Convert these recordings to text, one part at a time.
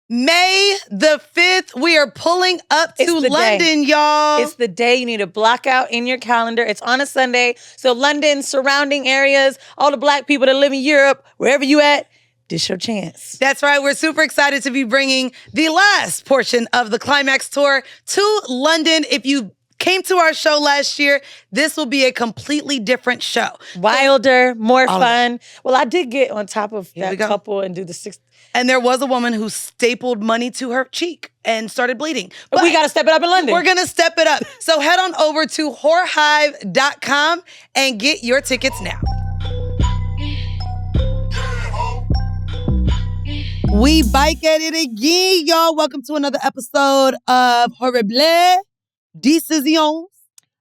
May the 5th, we are pulling up to London, y'all. It's the day you need to block out in your calendar. It's on a Sunday. So London, surrounding areas, all the black people that live in Europe, wherever you at, this your chance. That's right. We're super excited to be bringing the last portion of the Climax Tour to London. If you came to our show last year, this will be a completely different show. Wilder, more fun. Well, I did get on top of that couple and do the 6. And there was a woman who stapled money to her cheek and started bleeding. But we got to step it up in London. We're going to step it up. So head on over to whorehive.com and get your tickets now. We bike at it again, y'all. Welcome to another episode of Horrible Decisions.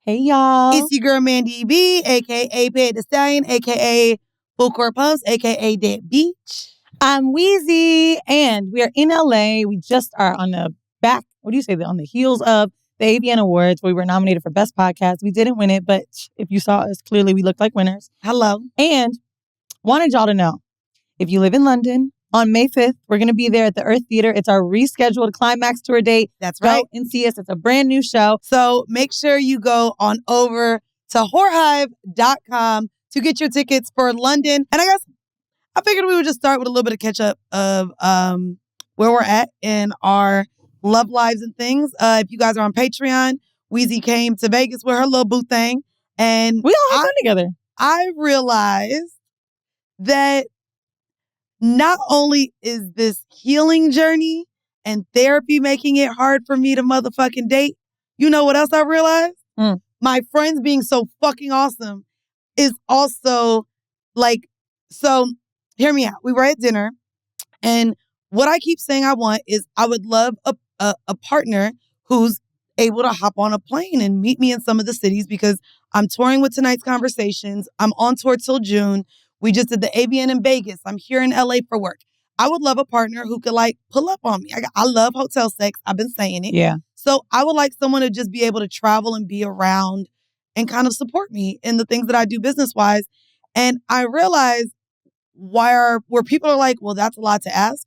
Hey, y'all. It's your girl, Mandii B, a.k.a. Peg the Stallion, a.k.a. Full Court Pumps, a.k.a. Dead Beach. I'm Weezy, and we are in LA. We just are on the on the heels of the AVN Awards, where we were nominated for Best Podcast. We didn't win it, but if you saw us, clearly we looked like winners. Hello. And wanted y'all to know, if you live in London, on May 5th, we're going to be there at the Earth Theater. It's our rescheduled Climax Tour date. That's right. Go and see us. It's a brand new show. So make sure you go on over to whorehive.com to get your tickets for London. And I figured we would just start with a little bit of catch up of where we're at in our love lives and things. If you guys are on Patreon, Weezy came to Vegas with her little boo thing. And we all had fun together. I realized that not only is this healing journey and therapy making it hard for me to motherfucking date, you know what else I realized? My friends being so fucking awesome is also like, so hear me out. We were at dinner, and what I keep saying I want is I would love a partner who's able to hop on a plane and meet me in some of the cities, because I'm touring with Tonight's Conversations. I'm on tour till June. We just did the AVN in Vegas. I'm here in LA for work. I would love a partner who could pull up on me. I love hotel sex. I've been saying it. Yeah. So I would like someone to just be able to travel and be around and kind of support me in the things that I do business-wise. And I realized where people are like, well, that's a lot to ask.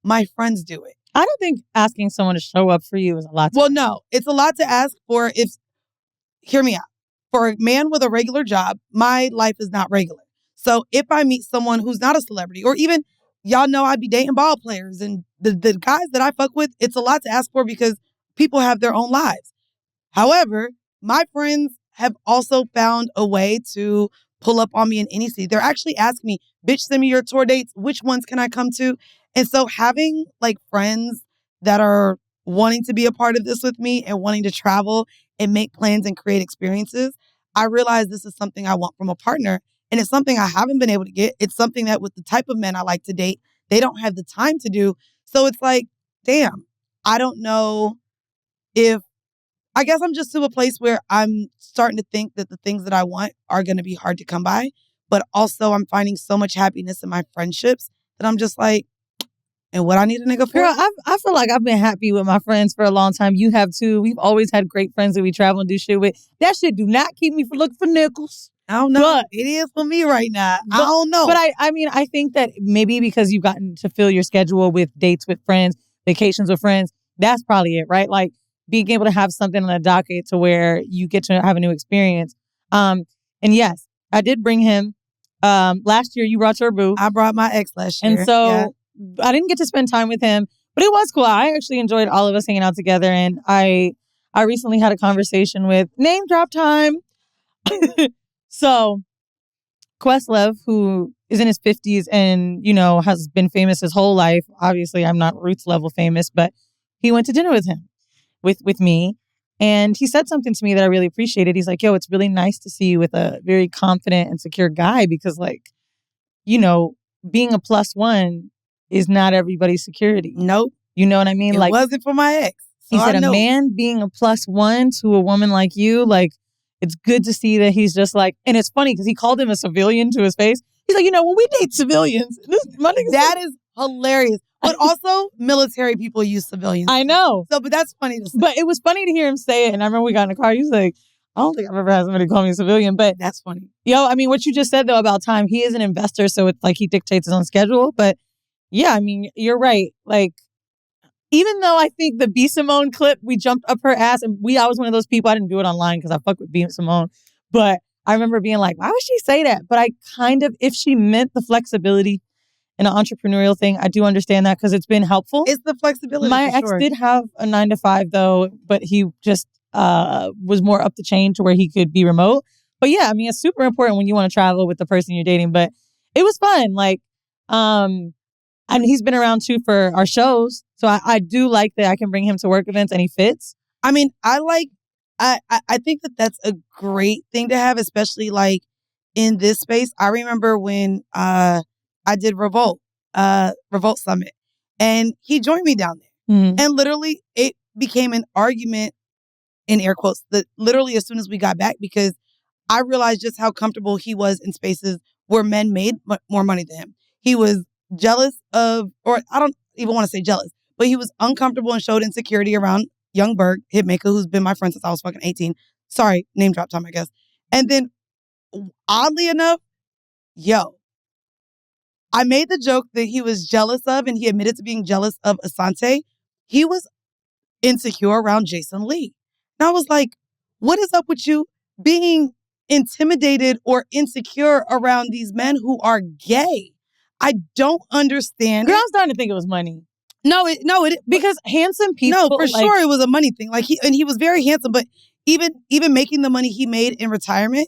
My friends do it. I don't think asking someone to show up for you is a lot to ask. No, it's a lot to ask for hear me out. For a man with a regular job, my life is not regular. So if I meet someone who's not a celebrity, or even, y'all know I'd be dating ball players, and the guys that I fuck with, it's a lot to ask for because people have their own lives. However, my friends have also found a way to pull up on me in any city. They're actually asking me, bitch, send me your tour dates. Which ones can I come to? And so having friends that are wanting to be a part of this with me and wanting to travel and make plans and create experiences, I realize this is something I want from a partner. And it's something I haven't been able to get. It's something that with the type of men I like to date, they don't have the time to do. So it's like, damn, I don't know I guess I'm just to a place where I'm starting to think that the things that I want are going to be hard to come by. But also I'm finding so much happiness in my friendships that I'm just like, and what I need a nigga for? Girl, I feel like I've been happy with my friends for a long time. You have too. We've always had great friends that we travel and do shit with. That shit do not keep me from looking for nickels. I don't know. But it is for me right now. I don't know. But I think that maybe because you've gotten to fill your schedule with dates with friends, vacations with friends, that's probably it, right? Like being able to have something on the docket to where you get to have a new experience. And yes, I did bring him. Last year you brought your boo. I brought my ex last year. And so I didn't get to spend time with him, but it was cool. I actually enjoyed all of us hanging out together. And I recently had a conversation with name drop time. So Questlove, who is in his 50s and, has been famous his whole life. Obviously, I'm not Roots level famous, but he went to dinner with him, with me. And he said something to me that I really appreciated. He's like, yo, it's really nice to see you with a very confident and secure guy because, being a +1 is not everybody's security. Nope. You know what I mean? It wasn't for my ex. So he said a man being a +1 to a woman like you, it's good to see that he's just and it's funny because he called him a civilian to his face. He's like, when we date civilians, that is hilarious. But also, military people use civilians. I know. So, but that's funny to say. But it was funny to hear him say it. And I remember we got in the car. He was like, I don't think I've ever had somebody call me a civilian. But that's funny. What you just said, though, about time, he is an investor. So it's like he dictates his own schedule. But yeah, you're right. even though I think the B. Simone clip, we jumped up her ass, and I was one of those people, I didn't do it online because I fuck with B. Simone, but I remember being like, why would she say that? But I kind of, if she meant the flexibility in an entrepreneurial thing, I do understand that because it's been helpful. It's the flexibility. My for ex sure. did have a 9-to-5 though, but he just was more up the chain to where he could be remote. But yeah, I mean, it's super important when you want to travel with the person you're dating. But it was fun. Like, and he's been around too for our shows. So I do like that I can bring him to work events and he fits. I mean, I think that that's a great thing to have, especially like in this space. I remember when I did Revolt Summit, and he joined me down there. Mm-hmm. And literally it became an argument, in air quotes, that literally as soon as we got back, because I realized just how comfortable he was in spaces where men made more money than him. He was jealous of, or I don't even want to say jealous, but he was uncomfortable and showed insecurity around Young Berg, hitmaker, who's been my friend since I was fucking 18. Sorry, name drop time, I guess. And then, oddly enough, I made the joke that he was jealous of, and he admitted to being jealous of Asante. He was insecure around Jason Lee. And I was like, what is up with you being intimidated or insecure around these men who are gay? I don't understand. Girl, I'm starting to think it was money. No, because handsome people. No, for sure it was a money thing. Like he was very handsome, but even making the money he made in retirement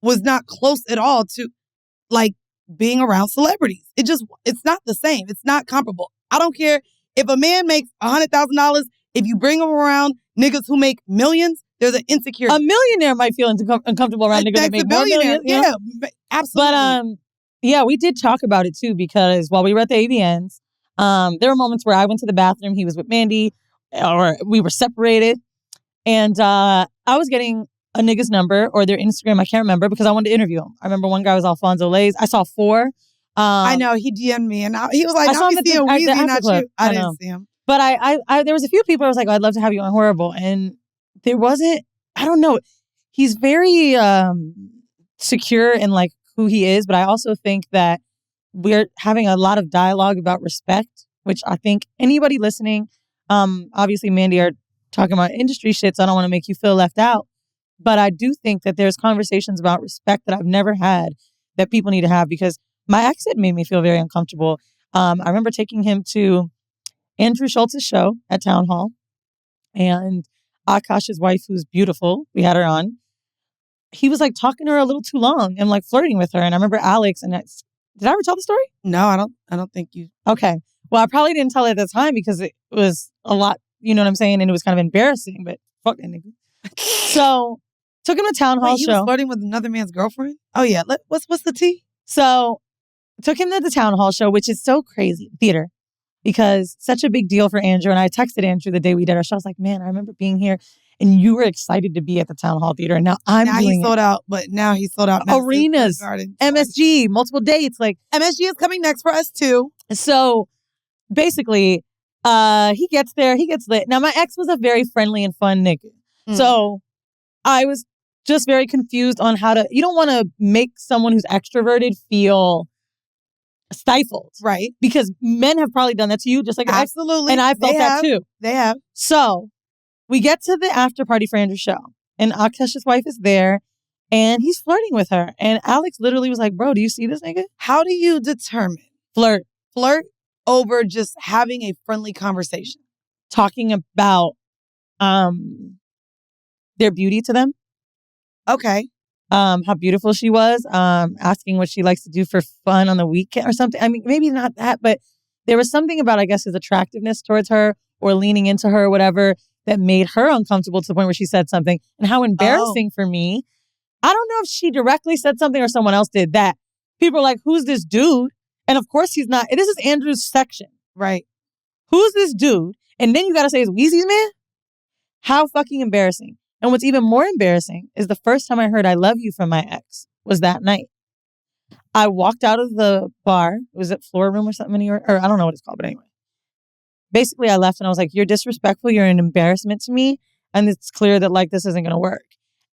was not close at all to like being around celebrities. It's not the same. It's not comparable. I don't care if a man makes $100,000. If you bring him around niggas who make millions, there's an insecurity. A millionaire might feel uncomfortable around niggas that make more millions. Yeah, absolutely. But yeah, we did talk about it too, because while we were at the AVNs, there were moments where I went to the bathroom, he was with Mandii, or we were separated, and I was getting a nigga's number or their Instagram, I can't remember, because I wanted to interview him. I remember one guy was Alfonso Lays. I saw 4. I know, he DM'd me, and he was like, "I'll be seeing Weezy, not you." I didn't see him. But I there was a few people I was like, I'd love to have you on Horrible. And there wasn't, I don't know. He's very secure in like who he is. But I also think that we're having a lot of dialogue about respect, which I think anybody listening, obviously Mandii are talking about industry shit, so I don't want to make you feel left out. But I do think that there's conversations about respect that I've never had that people need to have, because my exit made me feel very uncomfortable. I remember taking him to Andrew Schultz's show at Town Hall, and Akash's wife, who's beautiful, we had her on. He was like talking to her a little too long and like flirting with her. And I remember Alex, and did I ever tell the story? No, I don't think you. Okay. Well, I probably didn't tell it at the time because it was a lot, you know what I'm saying? And it was kind of embarrassing, but fuck that nigga. So took him to Town Hall he show. Was flirting with another man's girlfriend? Oh yeah. What's the tea? So took him to the Town Hall show, which is so crazy, theater, because such a big deal for Andrew. And I texted Andrew the day we did our show. I was like, man, I remember being here and you were excited to be at the Town Hall Theater. And now he's sold out, but now he's sold out. Arenas, MSG, multiple dates. Like MSG is coming next for us too. So basically, he gets there, he gets lit. Now my ex was a very friendly and fun nigga. So I was just very confused on you don't want to make someone who's extroverted feel stifled. Right. Because men have probably done that to you, just like absolutely. And I felt that too. They have. So we get to the after party for Andrew's show, and Akash's wife is there, and he's flirting with her. And Alex literally was like, bro, do you see this nigga? How do you determine? Flirt over just having a friendly conversation. Talking about their beauty to them. Okay. How beautiful she was. Asking what she likes to do for fun on the weekend or something. I mean, maybe not that, but there was something about, I guess, his attractiveness towards her or leaning into her or whatever that made her uncomfortable to the point where she said something. And how embarrassing for me. I don't know if she directly said something or someone else did that. People are like, who's this dude? And of course he's not. This is Andrew's section. Right. Who's this dude? And then you got to say, is Weezy's man? How fucking embarrassing. And what's even more embarrassing is the first time I heard I love you from my ex was that night. I walked out of the bar. It was at Floor Room or something in New York. Or I don't know what it's called, but anyway. Basically, I left and I was like, you're disrespectful. You're an embarrassment to me. And it's clear that like this isn't going to work.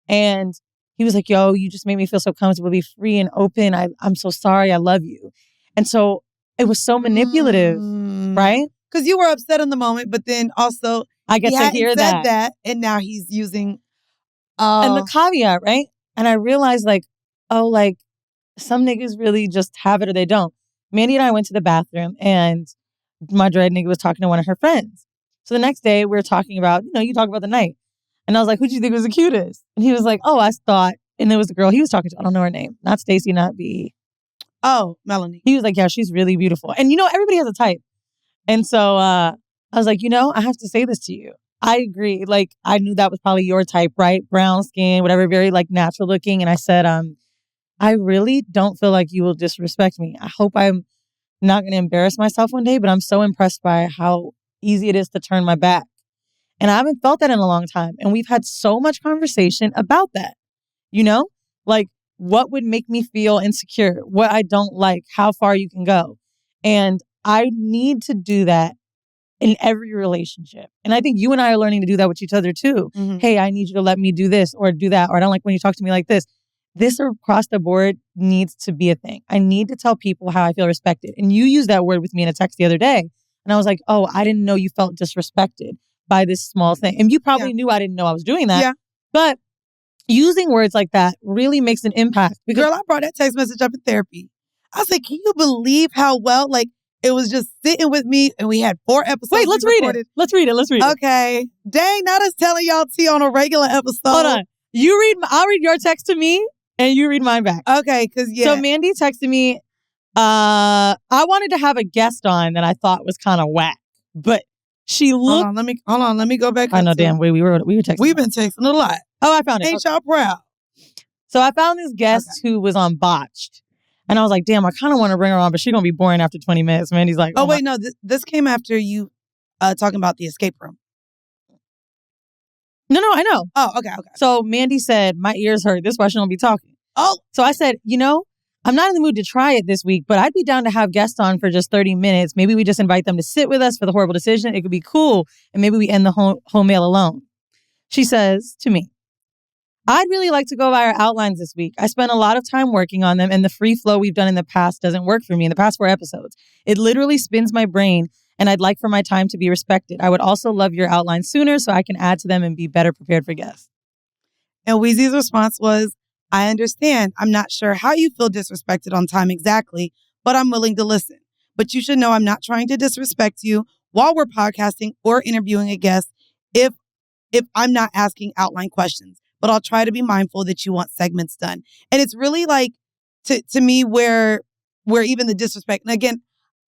And he was like, yo, you just made me feel so comfortable. Be free and open. I'm so sorry. I love you. And so it was so manipulative, right? because you were upset in the moment, but then also I get he to hadn't hear said that. and now he's using. And the caveat, right? And I realized like, oh, like some niggas really just have it or they don't. Mandii and I went to the bathroom and my dread nigga was talking to one of her friends. So the next day we were talking about, you talk about the night. And I was like, who do you think was the cutest? And he was like, oh, I thought, and it was the girl he was talking to. I don't know her name. Not Stacy, not B. Oh, Melanie. He was like, yeah, she's really beautiful. And everybody has a type. And so I was like, I have to say this to you. I agree. Like, I knew that was probably your type, right? Brown skin, whatever, very like natural looking. And I said, I really don't feel like you will disrespect me. I hope I'm not going to embarrass myself one day, but I'm so impressed by how easy it is to turn my back. And I haven't felt that in a long time. And we've had so much conversation about that, like what would make me feel insecure, what I don't like, how far you can go. And I need to do that in every relationship. And I think you and I are learning to do that with each other too. Mm-hmm. Hey, I need you to let me do this or do that. Or I don't like when you talk to me like this. This across the board needs to be a thing. I need to tell people how I feel respected. And you used that word with me in a text the other day. And I was like, oh, I didn't know you felt disrespected by this small thing. And you probably knew I didn't know I was doing that. Yeah. But using words like that really makes an impact. Because girl, I brought that text message up in therapy. I said, can you believe how well, like, it was just sitting with me and we had 4 episodes. Wait, let's read it. Let's read it. Okay. Dang, not us telling y'all tea on a regular episode. Hold on. I'll read your text to me and you read mine back. Okay, because So Mandii texted me, I wanted to have a guest on that I thought was kind of whack, but she looked. Hold on, let me go back. I know, damn, we were texting. We've been texting a lot. Oh, I found it. Ain't y'all proud? So I found this guest who was on Botched. And I was like, damn, I kind of want to bring her on, but she's going to be boring after 20 minutes. Mandy's like, oh wait, no, this came after you talking about the escape room. No, I know. Oh, okay. So Mandii said, my ears hurt. This is why she don't be talking. Oh. So I said, I'm not in the mood to try it this week, but I'd be down to have guests on for just 30 minutes. Maybe we just invite them to sit with us for the horrible decision. It could be cool. And maybe we end the Heaux Mail alone. She says to me, I'd really like to go by our outlines this week. I spent a lot of time working on them, and the free flow we've done in the past doesn't work for me in the past 4 episodes. It literally spins my brain, and I'd like for my time to be respected. I would also love your outlines sooner so I can add to them and be better prepared for guests. And Weezy's response was, I understand. I'm not sure how you feel disrespected on time exactly, but I'm willing to listen. But you should know I'm not trying to disrespect you while we're podcasting or interviewing a guest if I'm not asking outline questions. But I'll try to be mindful that you want segments done. And it's really like, to me, where even the disrespect, and again,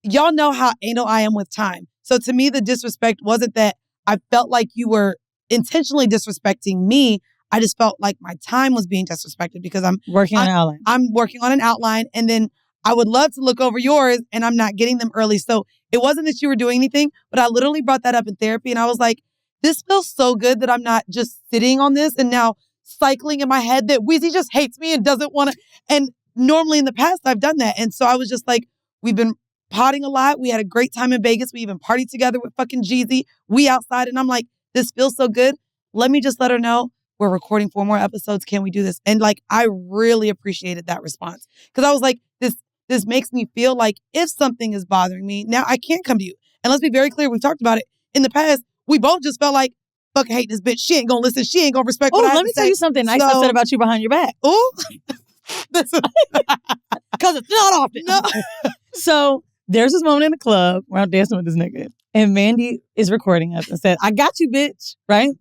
y'all know how anal I am with time. So to me, the disrespect wasn't that I felt like you were intentionally disrespecting me. I just felt like my time was being disrespected because I'm working on an outline. I'm working on an outline, and then I would love to look over yours, and I'm not getting them early. So it wasn't that you were doing anything, but I literally brought that up in therapy, and I was like, this feels so good that I'm not just sitting on this and now cycling in my head that Weezy just hates me and doesn't want to. And normally in the past, I've done that. And so I was just like, we've been potting a lot. We had a great time in Vegas. We even partied together with fucking Jeezy. We outside. And I'm like, this feels so good. Let me just let her know we're recording 4 more episodes. Can we do this? And like, I really appreciated that response. Because I was like, this makes me feel like if something is bothering me, now I can't come to you. And let's be very clear. We've talked about it in the past. We both just felt like, fuck, hate this bitch. She ain't gonna listen. She ain't gonna respect what I have to say. Let me tell you something nice I said about you behind your back. Oh, because it's not often. No. So there's this moment in the club where I'm dancing with this nigga, and Mandii is recording us and said, "I got you, bitch." Right?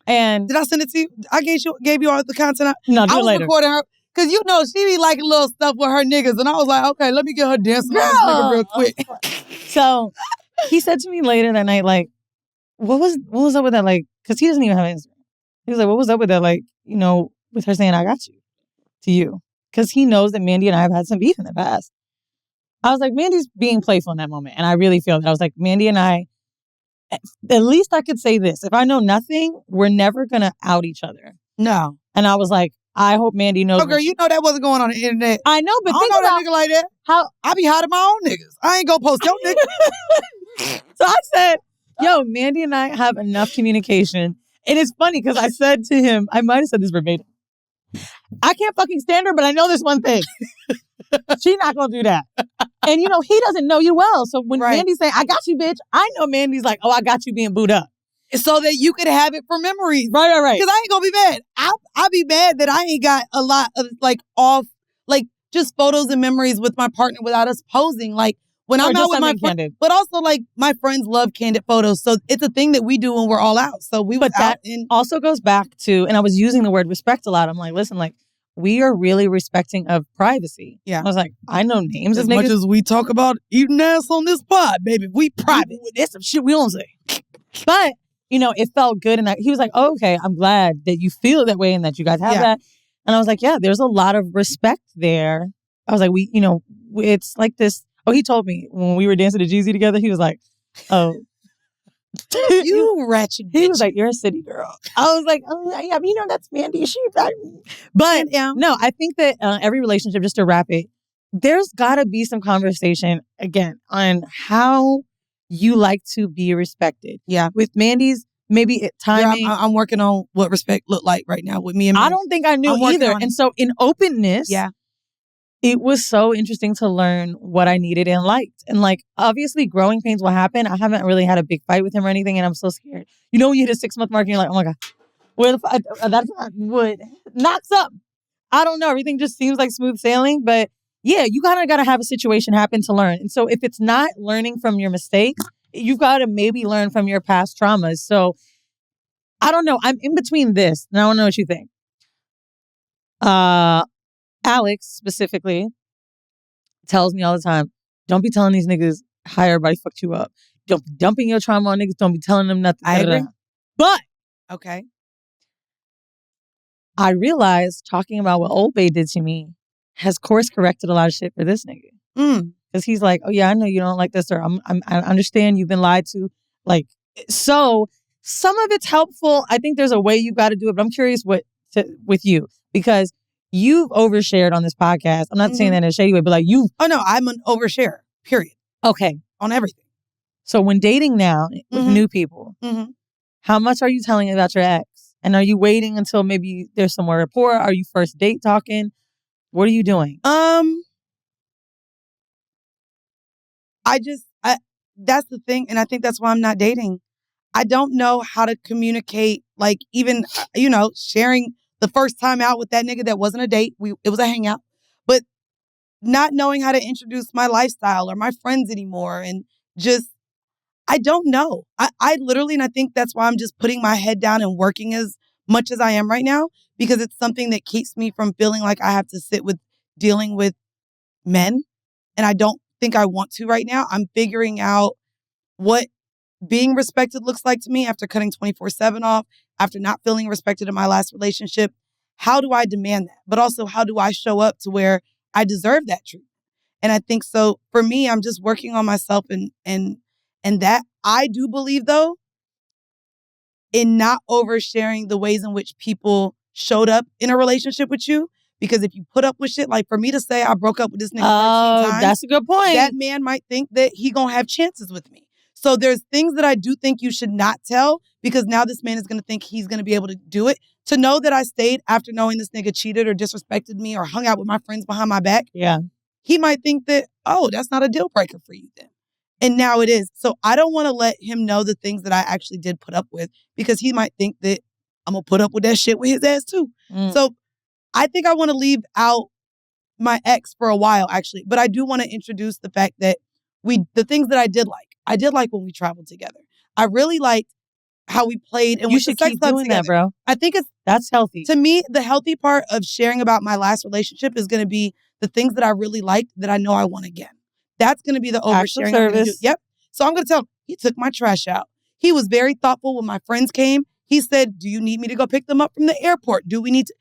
And did I send it to you? I gave you all the content. No, I was later. Recording her because she be liking little stuff with her niggas, and I was like, okay, let me get her dancing on this nigga real quick. So he said to me later that night, like, what was up with that? Like, because he doesn't even have Instagram. He was like, what was up with that? Like, with her saying, I got you to you. Because he knows that Mandii and I have had some beef in the past. I was like, Mandi's being playful in that moment. And I really feel that. I was like, Mandii and I, at least I could say this. If I know nothing, we're never going to out each other. No. And I was like, I hope Mandii knows. Oh, girl, you know that wasn't going on the internet. I know, but I don't know that nigga like that. How I be hiding my own niggas. I ain't gonna post your nigga. So I said, yo, Mandii and I have enough communication. And it's funny because I said to him, I might have said this verbatim. I can't fucking stand her, but I know this one thing. She's not going to do that. And, he doesn't know you well. So when Mandi's saying, I got you, bitch, I know Mandi's like, oh, I got you being booed up. So that you could have it for memories. Right. Because I ain't going to be mad. I'll be mad that I ain't got a lot of just photos and memories with my partner without us posing. Like when I'm out with my friends. But also like my friends love candid photos. So it's a thing that we do when we're all out. So also goes back to, and I was using the word respect a lot. I'm like, listen, like we are really respecting of privacy. Yeah. I was like, I know names as of niggas. As much as we talk about eating ass on this pod, baby, we private. There's some shit we don't say. But, it felt good. And he was like, oh, okay, I'm glad that you feel that way and that you guys have that. And I was like, yeah, there's a lot of respect there. I was like, it's like this. Oh, he told me when we were dancing to Jeezy together, he was like, oh. You ratchet bitch. He was like, you're a city girl. I was like, oh, yeah, that's Mandii. But no, I think that every relationship, just to wrap it, there's got to be some conversation, again, on how you like to be respected. Yeah. With Mandi's, maybe timing. Yeah, I'm working on what respect look like right now with me and I don't think I knew either. And so in openness, it was so interesting to learn what I needed and liked. And like, obviously growing pains will happen. I haven't really had a big fight with him or anything. And I'm so scared. When you hit a 6-month mark and you're like, oh my God, where the fuck, that's not wood. Knocks up. I don't know. Everything just seems like smooth sailing. But yeah, you gotta have a situation happen to learn. And so if it's not learning from your mistakes, you've got to maybe learn from your past traumas. So I don't know. I'm in between this. And I don't know what you think. Alex specifically tells me all the time, don't be telling these niggas how everybody fucked you up. Don't be dumping your trauma on niggas. Don't be telling them nothing. I agree. But okay, I realized talking about what Old Bay did to me has course corrected a lot of shit for this nigga. Because he's like, oh yeah, I know you don't like this, or I understand you've been lied to. Like, so some of it's helpful. I think there's a way you got to do it, but I'm curious with you, because you've overshared on this podcast. I'm not saying that in a shady way, but like you. Oh no, I'm an oversharer. Period. Okay, on everything. So when dating now with new people, how much are you telling about your ex? And are you waiting until maybe there's some more rapport? Are you first date talking? What are you doing? That's the thing. And I think that's why I'm not dating. I don't know how to communicate, like even, sharing the first time out with that nigga that wasn't a date. It was a hangout. But not knowing how to introduce my lifestyle or my friends anymore. And just, I don't know. I literally, and I think that's why I'm just putting my head down and working as much as I am right now, because it's something that keeps me from feeling like I have to sit with dealing with men. And I don't think I want to right now. I'm figuring out what being respected looks like to me after cutting 24/7 off, after not feeling respected in my last relationship. How do I demand that? But also, how do I show up to where I deserve that treatment? And I think so for me, I'm just working on myself and that I do believe, though, in not oversharing the ways in which people showed up in a relationship with you. Because if you put up with shit, like for me to say I broke up with this nigga 13 times, that's a good point. That man might think that he gonna have chances with me. So there's things that I do think you should not tell, because now this man is gonna think he's gonna be able to do it. To know that I stayed after knowing this nigga cheated or disrespected me or hung out with my friends behind my back. Yeah. He might think that, oh, that's not a deal breaker for you then. And now it is. So I don't want to let him know the things that I actually did put up with, because he might think that I'm gonna put up with that shit with his ass too. So I think I want to leave out my ex for a while, actually. But I do want to introduce the fact that the things that I did like when we traveled together. I really liked how we played and you should keep doing together. That, bro. I think that's healthy. To me, the healthy part of sharing about my last relationship is going to be the things that I really liked that I know I want again. That's going to be the oversharing. Service. Yep. So I'm going to tell him, he took my trash out. He was very thoughtful when my friends came. He said, do you need me to go pick them up from the airport? Do we need to?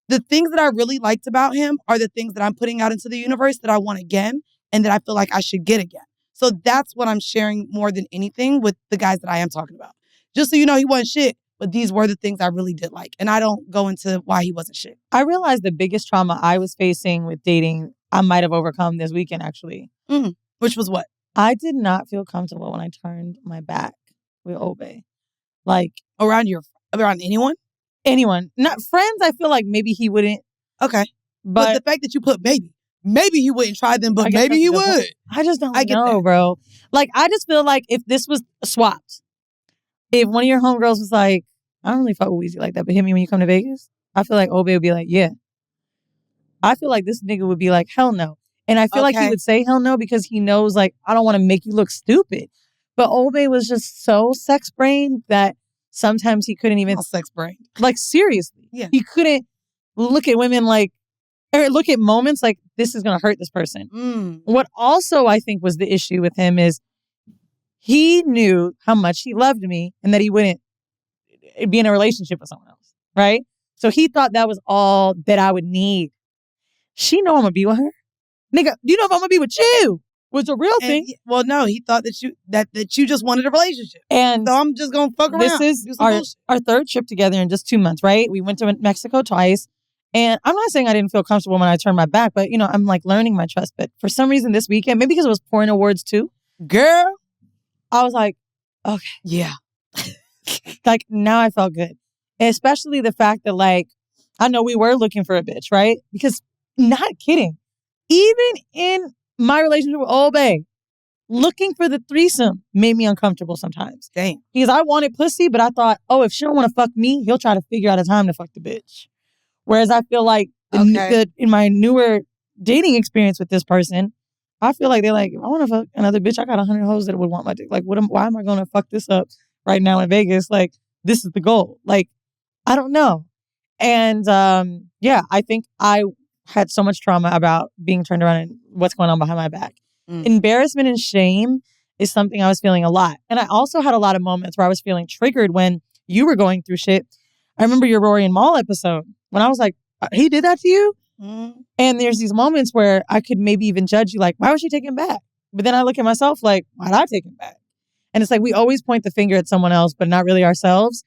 The things that I really liked about him are the things that I'm putting out into the universe that I want again and that I feel like I should get again. So that's what I'm sharing more than anything with the guys that I am talking about. Just so you know, he wasn't shit, but these were the things I really did like. And I don't go into why he wasn't shit. I realized the biggest trauma I was facing with dating, I might have overcome this weekend, actually. Which was what? I did not feel comfortable when I turned my back with Old Bay. Like, around anyone? Anyone. Not friends, I feel like maybe he wouldn't. Okay. But the fact that you put baby maybe he wouldn't try them, but maybe he would. I just don't know, bro. Like, I just feel like if this was swapped, if one of your homegirls was like, I don't really fuck with Weezy like that, but hit me when you come to Vegas, I feel like Obey would be like, yeah. I feel like this nigga would be like, hell no. And I feel like he would say hell no because he knows, like, I don't want to make you look stupid. But Obey was just so sex-brained that sometimes he couldn't even... sex-brained. Like, seriously. Yeah. He couldn't look at women like... Or look at moments like, this is going to hurt this person. What also I think was the issue with him is he knew how much he loved me and that he wouldn't be in a relationship with someone else, right? So he thought that was all that I would need. She know I'm going to be with her. Nigga, you know if I'm going to be with you was a real thing. Well, no, he thought that you just wanted a relationship. And so I'm just going to fuck around. This is our third trip together in just 2 months, right? We went to Mexico twice. And I'm not saying I didn't feel comfortable when I turned my back, but, you know, I'm like learning my trust. But for some reason this weekend, maybe because it was porn awards too. Girl. I was like, okay. Yeah. Like, now I felt good. And especially the fact that, like, I know we were looking for a bitch, right? Because, not kidding, even in my relationship with Old Bay, looking for the threesome made me uncomfortable sometimes. Damn. Because I wanted pussy, but I thought, oh, if she don't want to fuck me, he'll try to figure out a time to fuck the bitch. Whereas I feel like in my newer dating experience with this person, I feel like they're like, if I want to fuck another bitch, I got 100 hoes that would want my dick. Like, why am I going to fuck this up right now in Vegas? Like, this is the goal. Like, I don't know. And yeah, I think I had so much trauma about being turned around and what's going on behind my back. Embarrassment and shame is something I was feeling a lot. And I also had a lot of moments where I was feeling triggered when you were going through shit. I remember your Rory and Maul episode when I was like, he did that to you? And there's these moments where I could maybe even judge you like, why was she taking him back? But then I look at myself like, why'd I take him back? And it's like, we always point the finger at someone else, but not really ourselves.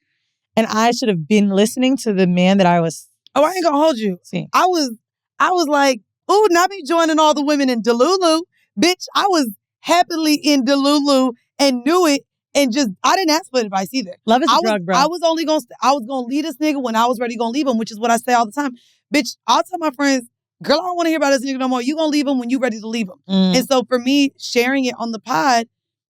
And I should have been listening to the man that I was. Oh, I ain't gonna hold you. See. I was like, ooh, not me joining all the women in Delulu. Bitch, I was happily in Delulu and knew it. And just, I didn't ask for advice either. Love is a drug, bro. I was gonna leave this nigga when I was ready to leave him, which is what I say all the time. Bitch, I'll tell my friends, girl, I don't want to hear about this nigga no more. You gonna leave him when you ready to leave him. And so for me, sharing it on the pod,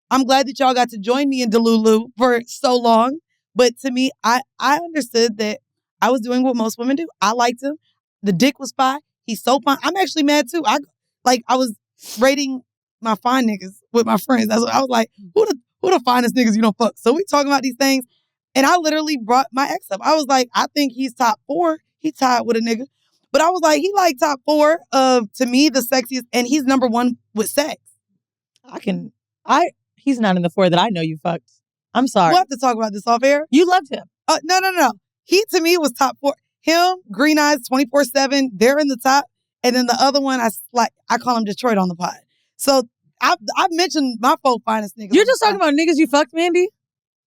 I'm glad that y'all got to join me in Delulu for so long. But to me, I understood that I was doing what most women do. I liked him. The dick was fine. He's so fine. I'm actually mad too. I was rating my fine niggas with my friends. That's what I was like, who the finest niggas you don't fuck? So we talking about these things. And I literally brought my ex up. I was like, I think he's top 4. He tied with a nigga. But I was like, he like top 4 of, to me, the sexiest. And he's number 1 with sex. He's not in the 4 that I know you fucked. I'm sorry. We'll have to talk about this off air. You loved him. No. He, to me, was top 4. Him, Green Eyes, 24/7, they're in the top. And then the other one, I call him Detroit on the pod. So I've mentioned my 4 finest niggas. You're just talking about niggas you fucked, Mandii?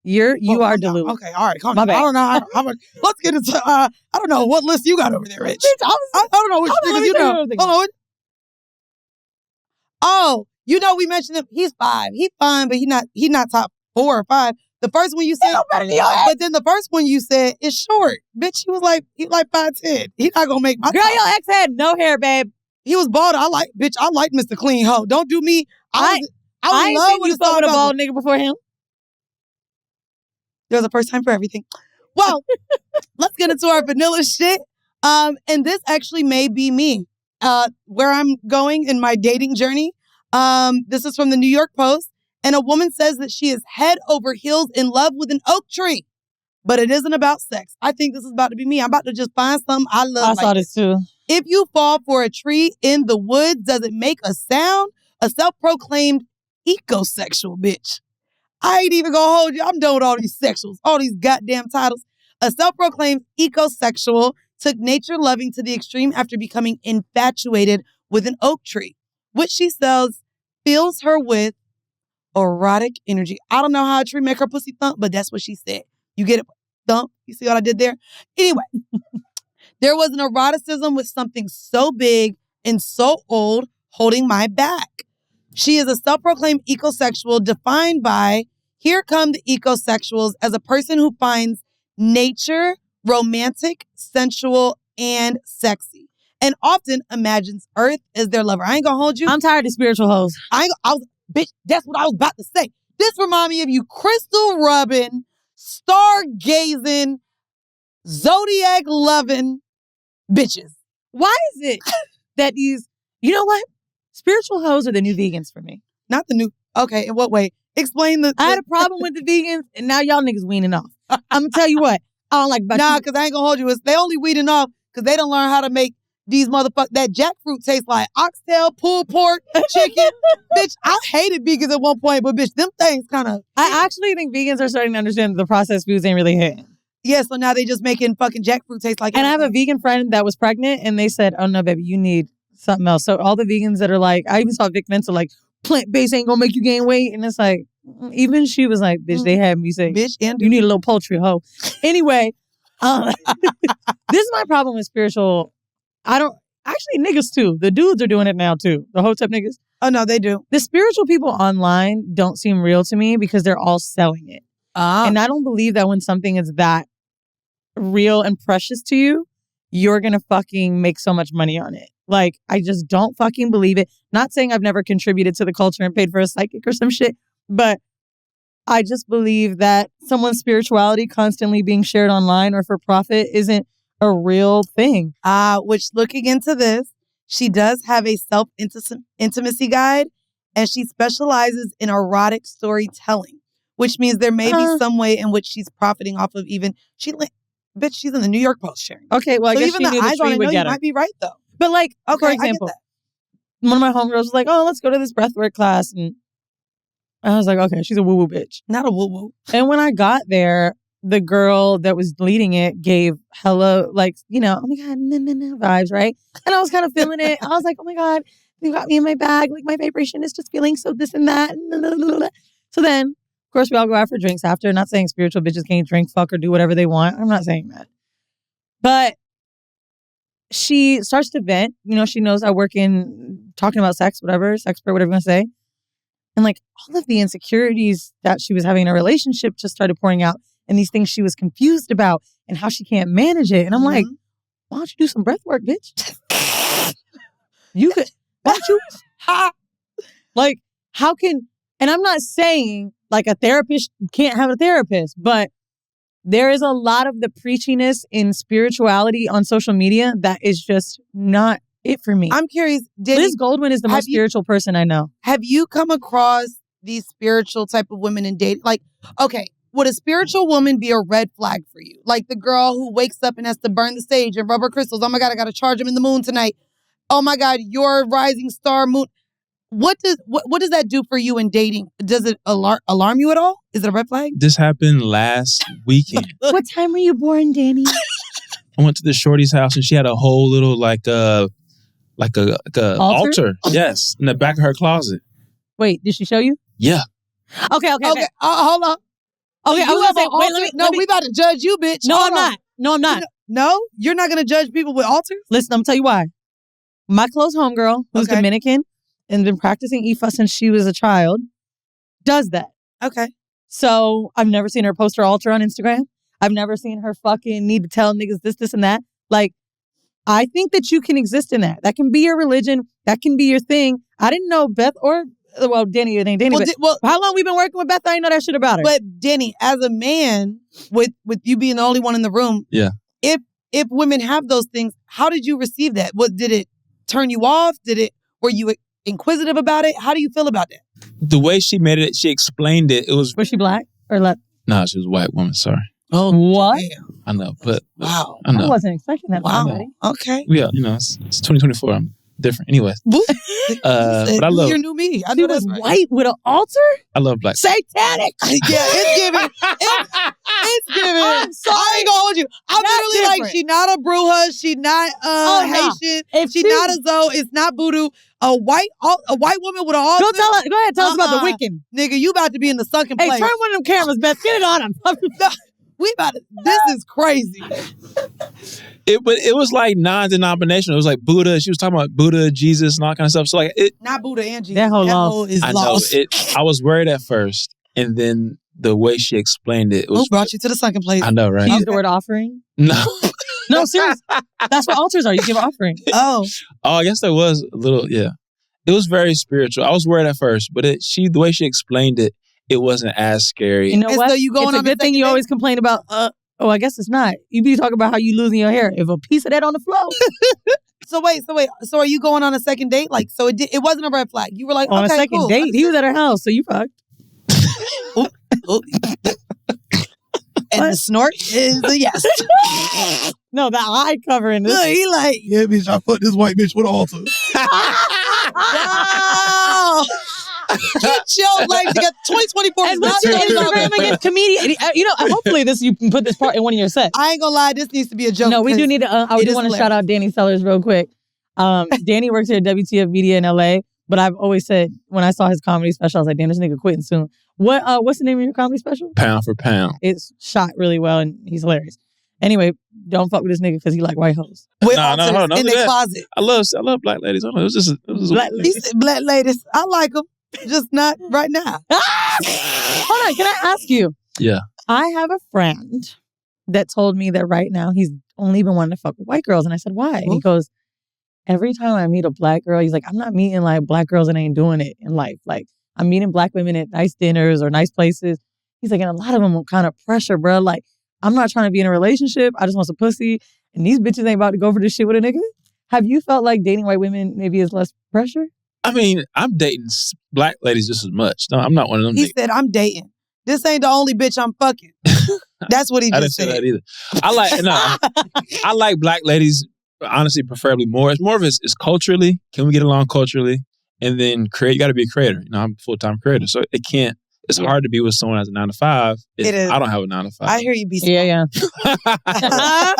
You are Delulu. Okay, all right. Calm my down. bad. I don't know how much. Let's get into, I don't know what list you got over there, Rich. I don't know which niggas you know. Hold on. Oh, you know we mentioned him. He's 5. He's fine, but he not top 4 or 5. The first one you said, but then the first one you said is short. Bitch, he like 5'10". He's not gonna make my girl, top. your ex had no hair, babe. He was bald. I like Mr. Clean Hoe. Don't do me. I ain't seen you fuck with a bald nigga before him. There's a first time for everything. Well, let's get into our vanilla shit. And this actually may be me. Where I'm going in my dating journey. This is from the New York Post. And a woman says that she is head over heels in love with an oak tree. But it isn't about sex. I think this is about to be me. I'm about to just find something I love. I saw this too. If you fall for a tree in the woods, does it make a sound? A self-proclaimed ecosexual bitch. I ain't even gonna hold you. I'm done with all these sexuals, all these goddamn titles. A self-proclaimed ecosexual took nature loving to the extreme after becoming infatuated with an oak tree, which she says fills her with erotic energy. I don't know how a tree make her pussy thump, but that's what she said. You get it? Thump? You see what I did there? Anyway, there was an eroticism with something so big and so old holding my back. She is a self-proclaimed ecosexual defined by, here come the ecosexuals, as a person who finds nature romantic, sensual, and sexy. and often imagines Earth as their lover. I ain't gonna hold you. I'm tired of spiritual hoes. Bitch, that's what I was about to say. This remind me of you crystal rubbing, stargazing, zodiac loving bitches. Why is it that these, you know what? Spiritual hoes are the new vegans for me. Not the new, okay, in what way? Explain the... I had a problem with the vegans, and now y'all niggas weaning off. I'm gonna tell you what, I don't like about Nah, you. because I ain't gonna hold you. They only weeding off because they don't learn how to make these that jackfruit taste like oxtail, pulled pork, chicken. Bitch, I hated vegans at one point, but bitch, them things kind of... I actually think vegans are starting to understand that the processed foods ain't really hitting. Yeah, so now they just making fucking jackfruit taste like And I have a vegan friend that was pregnant, and they said, oh no, baby, you need something else. So all the vegans that are like, I even saw Vic Mensa like, plant-based ain't gonna make you gain weight. And it's like, even she was like, bitch, they had me say, bitch, you need a little poultry, hoe. Anyway, this is my problem with spiritual. Actually, niggas too. The dudes are doing it now too. The Hotep niggas. Oh no, they do. The spiritual people online don't seem real to me because they're all selling it. And I don't believe that when something is that real and precious to you, you're gonna fucking make so much money on it. Like, I just don't fucking believe it. Not saying I've never contributed to the culture and paid for a psychic or some shit, but I just believe that someone's spirituality constantly being shared online or for profit isn't a real thing. Which, looking into this, she does have a self-intimacy guide, and she specializes in erotic storytelling, which means there may be some way in which she's profiting off of even... Bitch, she's in the New York Post sharing. Okay, well, I guess even she knew the tree would get her. You might be right, though. But like, okay, for example, one of my homegirls was like, oh, let's go to this breathwork class. And I was like, okay, she's a woo-woo bitch. Not a woo-woo. And when I got there, the girl that was leading it gave hella, like, you know, oh my God, vibes, right? And I was kind of feeling it. I was like, oh my God, you got me in my bag. Like, my vibration is just feeling so this and that. So then, of course, we all go out for drinks after. Not saying spiritual bitches can't drink, fuck, or do whatever they want. I'm not saying that. But she starts to vent. You know, she knows I work in talking about sex, whatever, sexpert, whatever you want to say. And like all of the insecurities that she was having in a relationship just started pouring out, and these things she was confused about and how she can't manage it. And I'm like, why don't you do some breath work, bitch? You could, why don't you? Like, how can, and I'm not saying like a therapist can't have a therapist, but there is a lot of the preachiness in spirituality on social media that is just not it for me. I'm curious, Liz Goldwyn is the most spiritual person I know. Have you come across these spiritual type of women in dating? Like, okay, would a spiritual woman be a red flag for you? Like the girl who wakes up and has to burn the sage and rub her crystals. Oh my God, I got to charge them in the moon tonight. Oh my God, your rising star moon. What does that do for you in dating? Does it alarm you at all? Is it a red flag? This happened last weekend. What time were you born, Danny? I went to the shorty's house and she had a whole little like a altar. Yes, in the back of her closet. Wait, did she show you? Yeah. Okay. Hold on. Okay, I was gonna say, wait, let me. We about to judge you, bitch. No, I'm not. No, you're not gonna judge people with altars? Listen, I'm gonna tell you why. My close homegirl, who's Dominican and been practicing Ifa since she was a child, does that. Okay. So I've never seen her post her altar on Instagram. I've never seen her fucking need to tell niggas this, and that. Like, I think that you can exist in that. That can be your religion. That can be your thing. I didn't know Beth or, well, Denny, it ain't Denny. Well, how long we been working with Beth? I didn't know that shit about her. But Denny, as a man, with you being the only one in the room, yeah. If women have those things, how did you receive that? Did it turn you off? Were you inquisitive about it? How do you feel about that? The way she made it, she explained it. It was she black or left? No, she was a white woman. Sorry. Oh, what? Damn. I know, but wow, I know. I wasn't expecting that. Wow. Somebody. Okay. Yeah, it's 2024. I'm different. Anyway, but I love. You're new me. I she know was that's right. white with an altar. I love black. Satanic. Yeah, it's giving. It's giving. I'm sorry. I ain't gonna hold you. I'm That's literally like, different. she not a Bruja. She not Haitian. If She not a Zoe. It's not voodoo. A white woman with an altar. Go ahead. Tell us about the Wiccan. Nigga, you about to be in the sunken Hey, place. turn one of them cameras, Beth. Get it on him. We about to. This is crazy. But it was like non-denominational. It was like Buddha. She was talking about Buddha, Jesus, and all kind of stuff. So like not Buddha and Jesus. That whole lost. Is I lost. know. I was worried at first, and then the way she explained it was. Who brought you to the sunken place? I know, right? She used the word offering. No. No, seriously. That's what altars are. You give an offering. Oh, I guess there was a little, yeah. It was very spiritual. I was worried at first, but the way she explained it, it wasn't as scary. You know And what? so you going it's a on a good thing second you date? always complain about, I guess it's not. You be talking about how you losing your hair. If a piece of that on the floor. so wait. So are you going on a second date? Like, so it wasn't a red flag. You were like, On okay, a second cool. date, he was at her house, so you fucked. And the snort is a yes. No, the eye covering. Look, he like, Yeah, bitch, I fucked this white bitch with an altar. wow. Get your life together. 2024 is And not what's your going Instagram on. again? Comedian. Hopefully you can put this part in one of your sets. I ain't gonna lie, this needs to be a joke. No, we do need to. I it do is want to hilarious. shout out Danny Sellers real quick. Danny works here at WTF Media in LA, but I've always said when I saw his comedy special, I was like, damn, this nigga quitting soon. What's the name of your comedy special? Pound for pound. It's shot really well and he's hilarious. Anyway, don't fuck with this nigga because he like white hoes. With No, altars hold on, in don't do their that. closet. I love black ladies. I don't know. It was Black He ladies. said, black ladies, I like them, just not right now. Hold on, can I ask you? Yeah. I have a friend that told me that right now he's only been wanting to fuck with white girls. And I said, why? And he goes, every time I meet a black girl, he's like, I'm not meeting like black girls that ain't doing it in life. Like, I'm meeting black women at nice dinners or nice places. He's like, and a lot of them are kind of pressure, bro. Like, I'm not trying to be in a relationship. I just want some pussy. And these bitches ain't about to go for this shit with a nigga. Have you felt like dating white women maybe is less pressure? I mean, I'm dating black ladies just as much. No, I'm not one of them. He said, I'm dating. This ain't the only bitch I'm fucking. That's what he I didn't just say said. that either. I like black ladies, honestly, preferably more. It's more of it's culturally. Can we get along culturally? And then create. You got to be a creator. I'm a full-time creator, so it can't. It's hard to be with someone that's a 9 to 5. It is. I don't have a 9 to 5. I hear you, B. Simone. Yeah.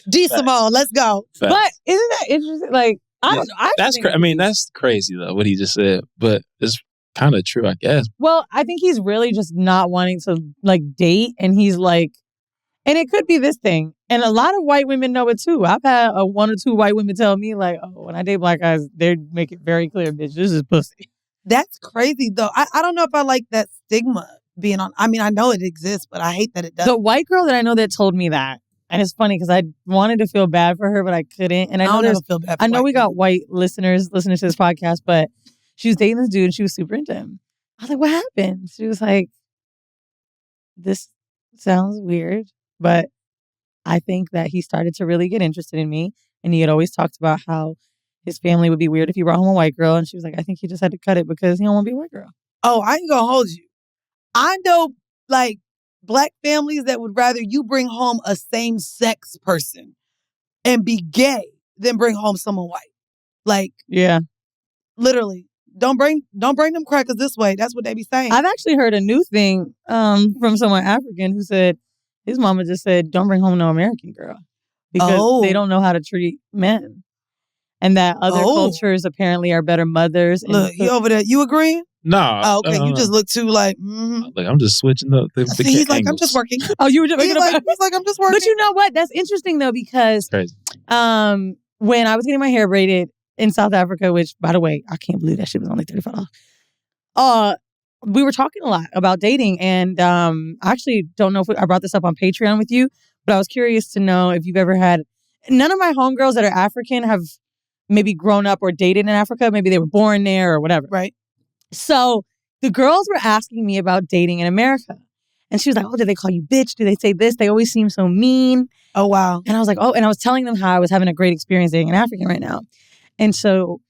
D. Simone, let's go. Facts. But isn't that interesting? Like, I don't know. I That's think- I mean, that's crazy though what he just said, but it's kind of true, I guess. Well, I think he's really just not wanting to like date, and he's like, and it could be this thing, and a lot of white women know it too. I've had one or two white women tell me like, oh, when I date black guys, they make it very clear, bitch, this is pussy. That's crazy, though. I don't know if I like that stigma being on. I mean, I know it exists, but I hate that it does. The white girl that I know that told me that, and it's funny because I wanted to feel bad for her, but I couldn't. And I know don't there's, ever feel bad for I know white we got people. white listeners listening to this podcast, but she was dating this dude and she was super into him. I was like, what happened? She was like, this sounds weird, but I think that he started to really get interested in me. And he had always talked about how his family would be weird if he brought home a white girl. And she was like, I think he just had to cut it because he don't want to be a white girl. Oh, I ain't gonna hold you. I know, like, black families that would rather you bring home a same-sex person and be gay than bring home someone white. Like, Yeah. literally, don't bring them crackers this way. That's what they be saying. I've actually heard a new thing from someone African who said his mama just said, don't bring home no American girl because they don't know how to treat men. And that other cultures apparently are better mothers. And Look, you over there. You agreeing? No. Oh, okay. no, You no. just look too like, mm-hmm. Like I'm just switching up the See, he's like, I'm angles. just working. Oh, you were just He's like, I'm just working. But you know what? That's interesting though, because Crazy. when I was getting my hair braided in South Africa, which by the way, I can't believe that shit was only $35. We were talking a lot about dating, and I actually don't know if I brought this up on Patreon with you, but I was curious to know if you've ever had. None of my homegirls that are African have maybe grown up or dated in Africa. Maybe they were born there or whatever. Right. So the girls were asking me about dating in America. And she was like, oh, do they call you bitch? Do they say this? They always seem so mean. Oh, wow. And I was like, oh, and I was telling them how I was having a great experience dating an African right now. And so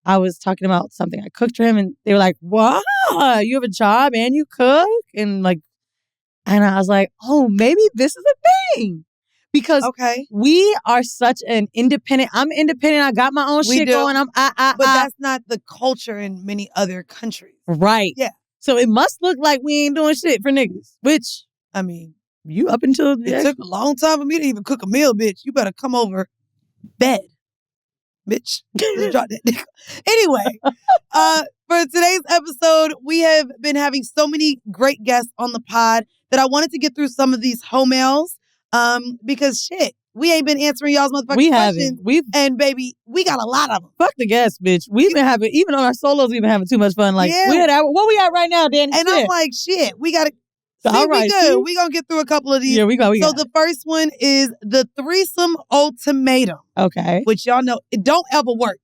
I was talking about something I cooked for him, and they were like, wow, you have a job and you cook? And I was like, oh, maybe this is a thing. Because we are such an independent, I'm independent, I got my own shit going. But that's not the culture in many other countries. Right. Yeah. So it must look like we ain't doing shit for niggas. Which, I mean, you up until... It took a long time for me to even cook a meal, bitch. You better come over bed, bitch. Just drop that dick. Anyway, for today's episode, we have been having so many great guests on the pod that I wanted to get through some of these Heaux Mails. Because shit, we ain't been answering y'all's motherfucking questions. And baby, we got a lot of them. Fuck the guests, bitch. We've been having, even on our solos, we've been having too much fun. Like, Yeah. what we at right now, Danny? And I'm like, shit, we got to, See, All we right, good. see? We gonna get through a couple of these. Yeah, we go. So the first one is the Threesome Ultimatum, Okay. which y'all know it don't ever work.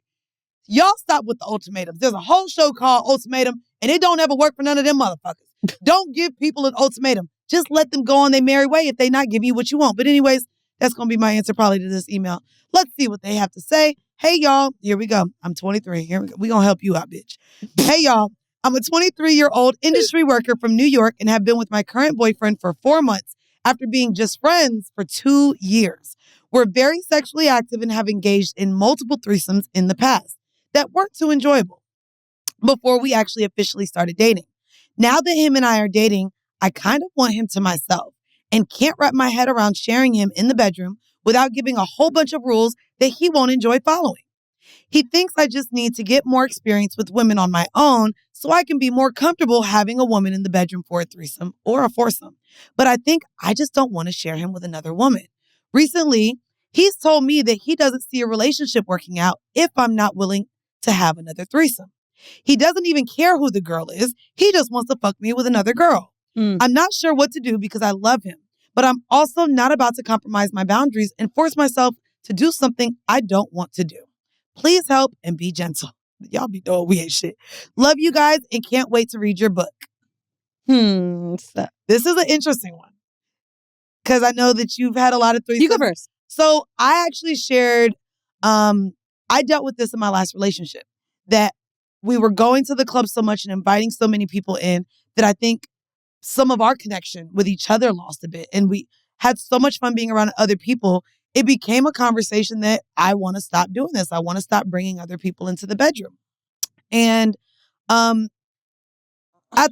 Y'all stop with the ultimatums. There's a whole show called Ultimatum, and it don't ever work for none of them motherfuckers. Don't give people an ultimatum. Just let them go on their merry way if they not give you what you want. But anyways, that's going to be my answer probably to this email. Let's see what they have to say. Hey, y'all. Here we go. I'm 23. Here we go. We going to help you out, bitch. Hey, y'all. I'm a 23-year-old industry worker from New York and have been with my current boyfriend for 4 months after being just friends for 2 years. We're very sexually active and have engaged in multiple threesomes in the past that weren't too enjoyable before we actually officially started dating. Now that him and I are dating, I kind of want him to myself and can't wrap my head around sharing him in the bedroom without giving a whole bunch of rules that he won't enjoy following. He thinks I just need to get more experience with women on my own so I can be more comfortable having a woman in the bedroom for a threesome or a foursome. But I think I just don't want to share him with another woman. Recently, he's told me that he doesn't see a relationship working out if I'm not willing to have another threesome. He doesn't even care who the girl is. He just wants to fuck me with another girl. I'm not sure what to do because I love him, but I'm also not about to compromise my boundaries and force myself to do something I don't want to do. Please help and be gentle. Y'all be doing weird shit. Love you guys and can't wait to read your book. So This is an interesting one because I know that you've had a lot of threesomes. you go first. So I actually shared, I dealt with this in my last relationship, that we were going to the club so much and inviting so many people in that I think some of our connection with each other lost a bit. And we had so much fun being around other people. It became a conversation that I want to stop doing this. I want to stop bringing other people into the bedroom. And at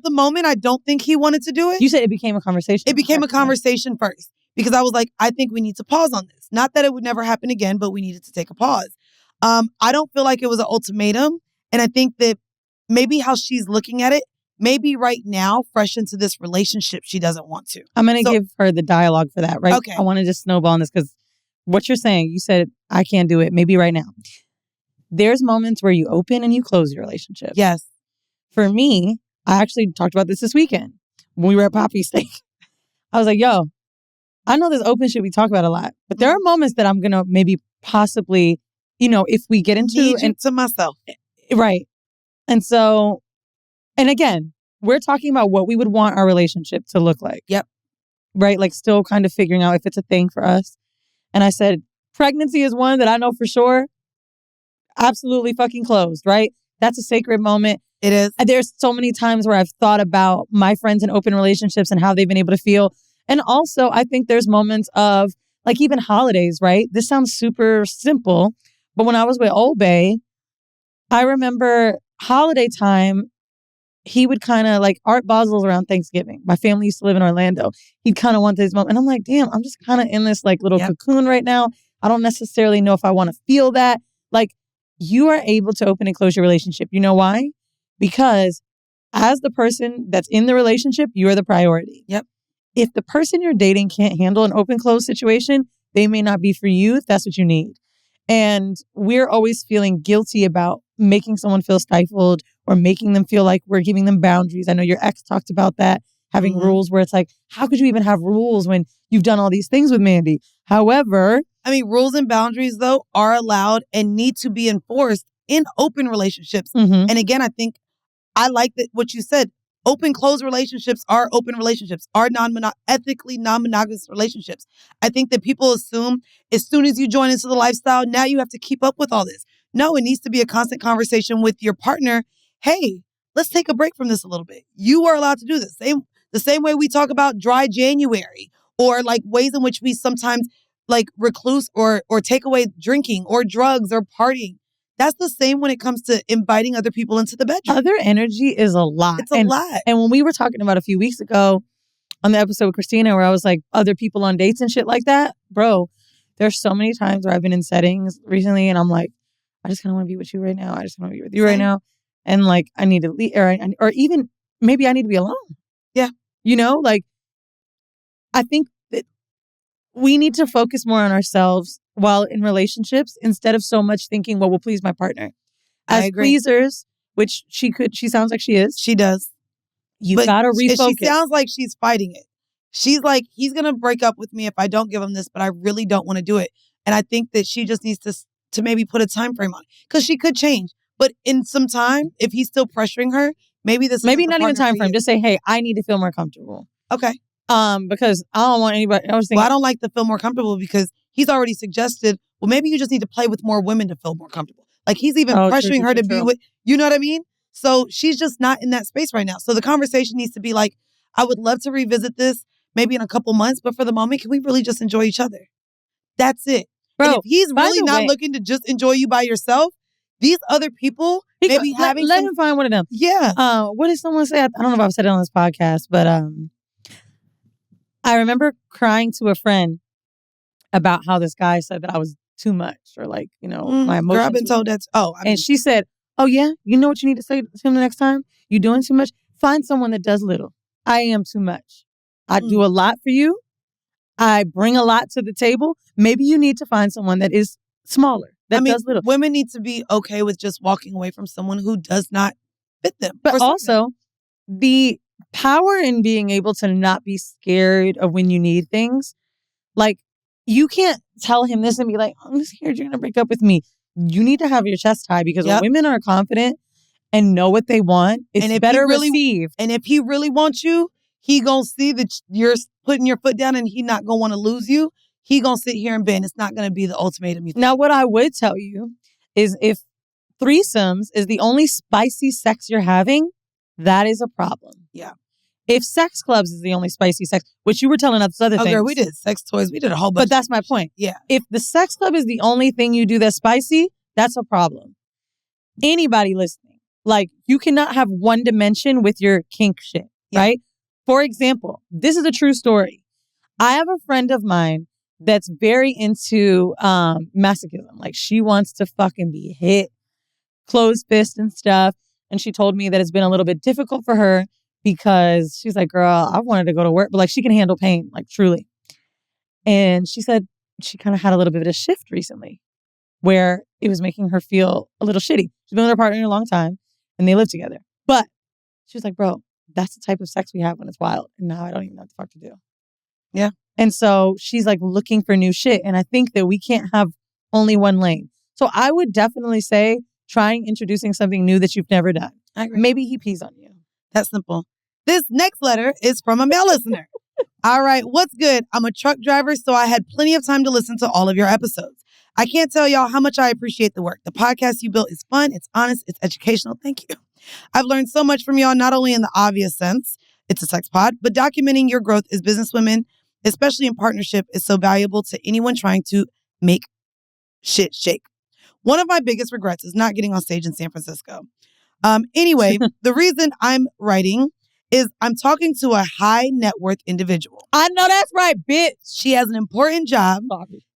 the moment, I don't think he wanted to do it. You said it became a conversation. It became a conversation first because I was like, I think we need to pause on this. Not that it would never happen again, but we needed to take a pause. I don't feel like it was an ultimatum. And I think that maybe how she's looking at it, maybe right now, fresh into this relationship, she doesn't want to. I'm going to give her the dialogue for that, right? Okay. I want to just snowball on this because what you're saying, you said, I can't do it. Maybe right now. There's moments where you open and you close your relationship. Yes. For me, I actually talked about this weekend when we were at Poppy Steak. I was like, yo, I know this open shit we talk about a lot, but there are moments that I'm going to maybe possibly, if we get into Need you to myself. Right. And so, and again, we're talking about what we would want our relationship to look like. Yep. Right. Like still kind of figuring out if it's a thing for us. And I said, pregnancy is one that I know for sure. Absolutely fucking closed. Right. That's a sacred moment. It is. There's so many times where I've thought about my friends in open relationships and how they've been able to feel. And also, I think there's moments of like even holidays, right? This sounds super simple, but when I was with Old Bay, I remember holiday time, he would kind of like Art Basel's around Thanksgiving. My family used to live in Orlando. He'd kind of want this moment. And I'm like, damn, I'm just kind of in this like little cocoon right now. I don't necessarily know if I want to feel that. Like you are able to open and close your relationship. You know why? Because as the person that's in the relationship, you are the priority. Yep. If the person you're dating can't handle an open close situation, they may not be for you if that's what you need. And we're always feeling guilty about making someone feel stifled or making them feel like we're giving them boundaries. I know your ex talked about that, having rules where it's like, how could you even have rules when you've done all these things with Mandii? However, I mean, rules and boundaries, though, are allowed and need to be enforced in open relationships. And again, I think I like that what you said. Open, closed relationships are open relationships, are ethically non-monogamous relationships. I think that people assume as soon as you join into the lifestyle, now you have to keep up with all this. No, it needs to be a constant conversation with your partner. Hey, let's take a break from this a little bit. You are allowed to do this. The same way we talk about dry January or like ways in which we sometimes like recluse or take away drinking or drugs or partying. That's the same when it comes to inviting other people into the bedroom. Other energy is a lot. It's a lot. And when we were talking about a few weeks ago on the episode with Christina, where I was like, other people on dates and shit like that, bro, there's so many times where I've been in settings recently and I'm like, I just kind of want to be with you right now. I just want to be with you right now. And like, I need to leave, or even maybe I need to be alone. Yeah. Like, I think that we need to focus more on ourselves while in relationships instead of so much thinking what will please my partner. As I agree. pleasers, which she sounds like she is. She does. You But gotta she refocus. sounds like she's fighting it. She's like, he's going to break up with me if I don't give him this, but I really don't want to do it. And I think that she just needs to maybe put a time frame on it because she could change. But in some time, if he's still pressuring her, maybe this Maybe isn't the not even partner time for frame. you. Just say, hey, I need to feel more comfortable. Okay. Because I don't want anybody. I was thinking, Well, I don't like to feel more comfortable because he's already suggested, well, maybe you just need to play with more women to feel more comfortable. Like he's even pressuring her to be with, you know what I mean? So she's just not in that space right now. So the conversation needs to be like, I would love to revisit this maybe in a couple months, but for the moment, can we really just enjoy each other? That's it. Bro, and if he's by really the not way- looking to just enjoy you by yourself, these other people maybe having let him find one of them. Yeah. What did someone say? I don't know if I've said it on this podcast, but I remember crying to a friend about how this guy said that I was too much or like, my emotions. Girl, I've been told that's, and she said, oh yeah, you know what you need to say to him the next time? You doing too much? Find someone that does little. I am too much. I do a lot for you. I bring a lot to the table. Maybe you need to find someone that is smaller, that does little. Women need to be okay with just walking away from someone who does not fit them. But also, the power in being able to not be scared of when you need things. Like, you can't tell him this and be like, I'm scared you're going to break up with me. You need to have your chest high because when women are confident and know what they want, it's better received. And if he really wants you, he gonna see that you're putting your foot down and he not gonna want to lose you. He gonna sit here and bend. It's not gonna be the ultimatum. Now, what I would tell you is if threesomes is the only spicy sex you're having, that is a problem. Yeah. If sex clubs is the only spicy sex, which you were telling us other things. Girl, we did sex toys. We did a whole bunch. But that's my point. Yeah. If the sex club is the only thing you do that's spicy, that's a problem. Anybody listening, like, you cannot have one dimension with your kink shit, right? For example, this is a true story. I have a friend of mine that's very into masochism. Like, she wants to fucking be hit, closed fist and stuff. And she told me that it's been a little bit difficult for her because she's like, girl, I wanted to go to work, but like, she can handle pain, like, truly. And she said she kind of had a little bit of a shift recently where it was making her feel a little shitty. She's been with her partner a long time and they live together. But she was like, bro, that's the type of sex we have when it's wild. And now I don't even know what the fuck to do. Yeah. And so she's like looking for new shit. And I think that we can't have only one lane. So I would definitely say trying introducing something new that you've never done. I agree. Maybe he pees on you. That's simple. This next letter is from a male listener. All right, what's good? I'm a truck driver, so I had plenty of time to listen to all of your episodes. I can't tell y'all how much I appreciate the work. The podcast you built is fun, it's honest, it's educational. Thank you. I've learned so much from y'all, not only in the obvious sense, it's a sex pod, but documenting your growth as businesswomen, especially in partnership, is so valuable to anyone trying to make shit shake. One of my biggest regrets is not getting on stage in San Francisco. Anyway, the reason I'm writing is I'm talking to a high net worth individual. I know that's right, bitch. She has an important job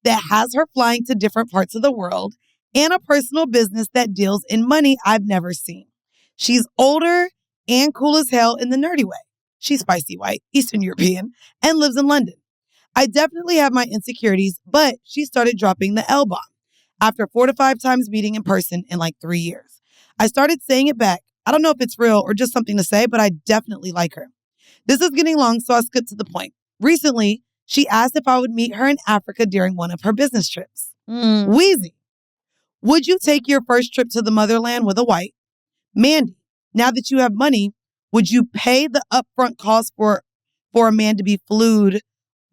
that has her flying to different parts of the world and a personal business that deals in money I've never seen. She's older and cool as hell in the nerdy way. She's spicy white, Eastern European, and lives in London. I definitely have my insecurities, but she started dropping the L-bomb after 4 to 5 times meeting in person in like 3 years. I started saying it back. I don't know if it's real or just something to say, but I definitely like her. This is getting long, so I'll skip to the point. Recently, she asked if I would meet her in Africa during one of her business trips. Weezy, would you take your first trip to the motherland with a white? Mandii, now that you have money, would you pay the upfront cost for a man to be flued,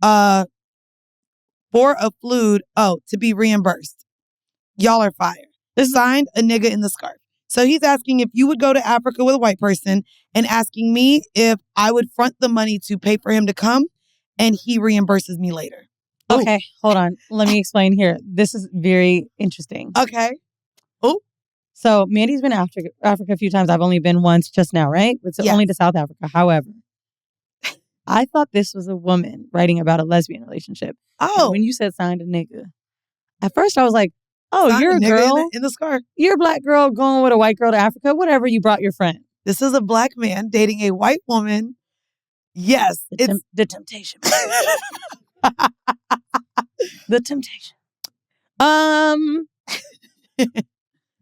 to be reimbursed? Y'all are fire. Signed, a nigga in the scarf. So he's asking if you would go to Africa with a white person and asking me if I would front the money to pay for him to come and he reimburses me later. Okay, hold on. Let me explain here. This is very interesting. Okay. Oh. So Mandi's been to Africa a few times. I've only been once just now, right? It's only to South Africa. However, I thought this was a woman writing about a lesbian relationship. Oh. And when you said signed a nigga, at first I was like, oh, Signed you're a girl in the scarf. You're a black girl going with a white girl to Africa. Whatever, you brought your friend. This is a black man dating a white woman. Yes. The temptation. The temptation.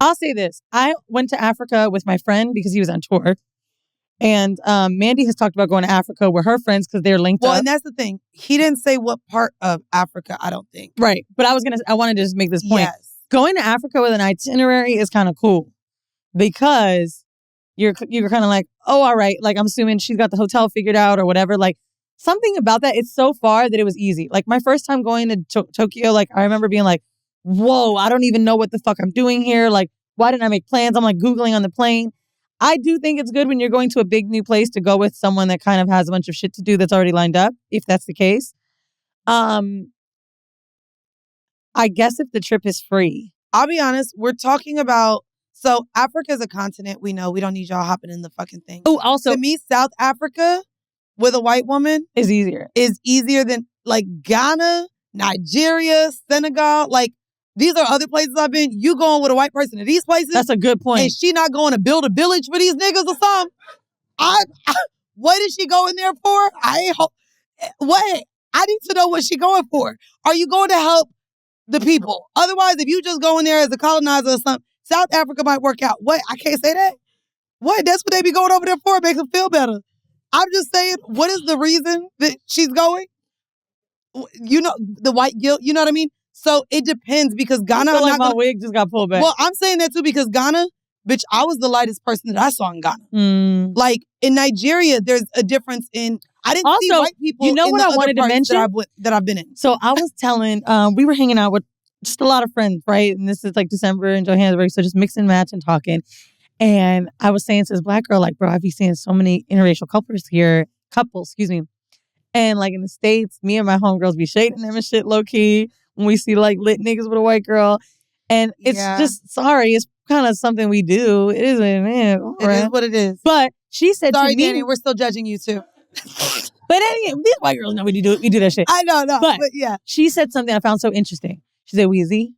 I'll say this. I went to Africa with my friend because he was on tour. And Mandii has talked about going to Africa with her friends because they're linked Well, up. and that's the thing. He didn't say what part of Africa, I don't think. Right. But I wanted to just make this point. Yes. Going to Africa with an itinerary is kind of cool because you're kind of like, oh, all right. Like, I'm assuming she's got the hotel figured out or whatever. Like, something about that, it's so far that it was easy. Like, my first time going to Tokyo, like, I remember being like, whoa, I don't even know what the fuck I'm doing here. Like, why didn't I make plans? I'm like Googling on the plane. I do think it's good when you're going to a big new place to go with someone that kind of has a bunch of shit to do that's already lined up, if that's the case. I guess if the trip is free. I'll be honest, we're talking about, so Africa is a continent. We know we don't need y'all hopping in the fucking thing. Oh, also, to me, South Africa with a white woman is easier than like Ghana, Nigeria, Senegal. Like, these are other places I've been. You going with a white person to these places. That's a good point. And she not going to build a village for these niggas or something. What is she going there for? Wait, I need to know what she going for. Are you going to help the people? Otherwise, if you just go in there as a colonizer or something, South Africa might work out. What? I can't say that. What? That's what they be going over there for. It makes them feel better. I'm just saying, what is the reason that she's going? You know, the white guilt, you know what I mean? So it depends because Ghana. I feel like my wig just got pulled back. Well, I'm saying that too because Ghana, bitch, I was the lightest person that I saw in Ghana. Like in Nigeria, there's a difference in. I didn't see white people. You know what I wanted to mention that I've been in. So I was telling, we were hanging out with just a lot of friends, right? And this is like December in Johannesburg, so just mix and match and talking. And I was saying to this black girl, like, bro, I be seeing so many interracial couples here, and like in the States, me and my homegirls be shading them and shit low key when we see like lit niggas with a white girl. And it's just, sorry, it's kind of something we do. It is what it is. It is what it is. But she said sorry, to me, Danny, we're still judging you too. But anyway, these white girls know we do that shit. I know, but yeah. She said something I found so interesting. She said, Weezy,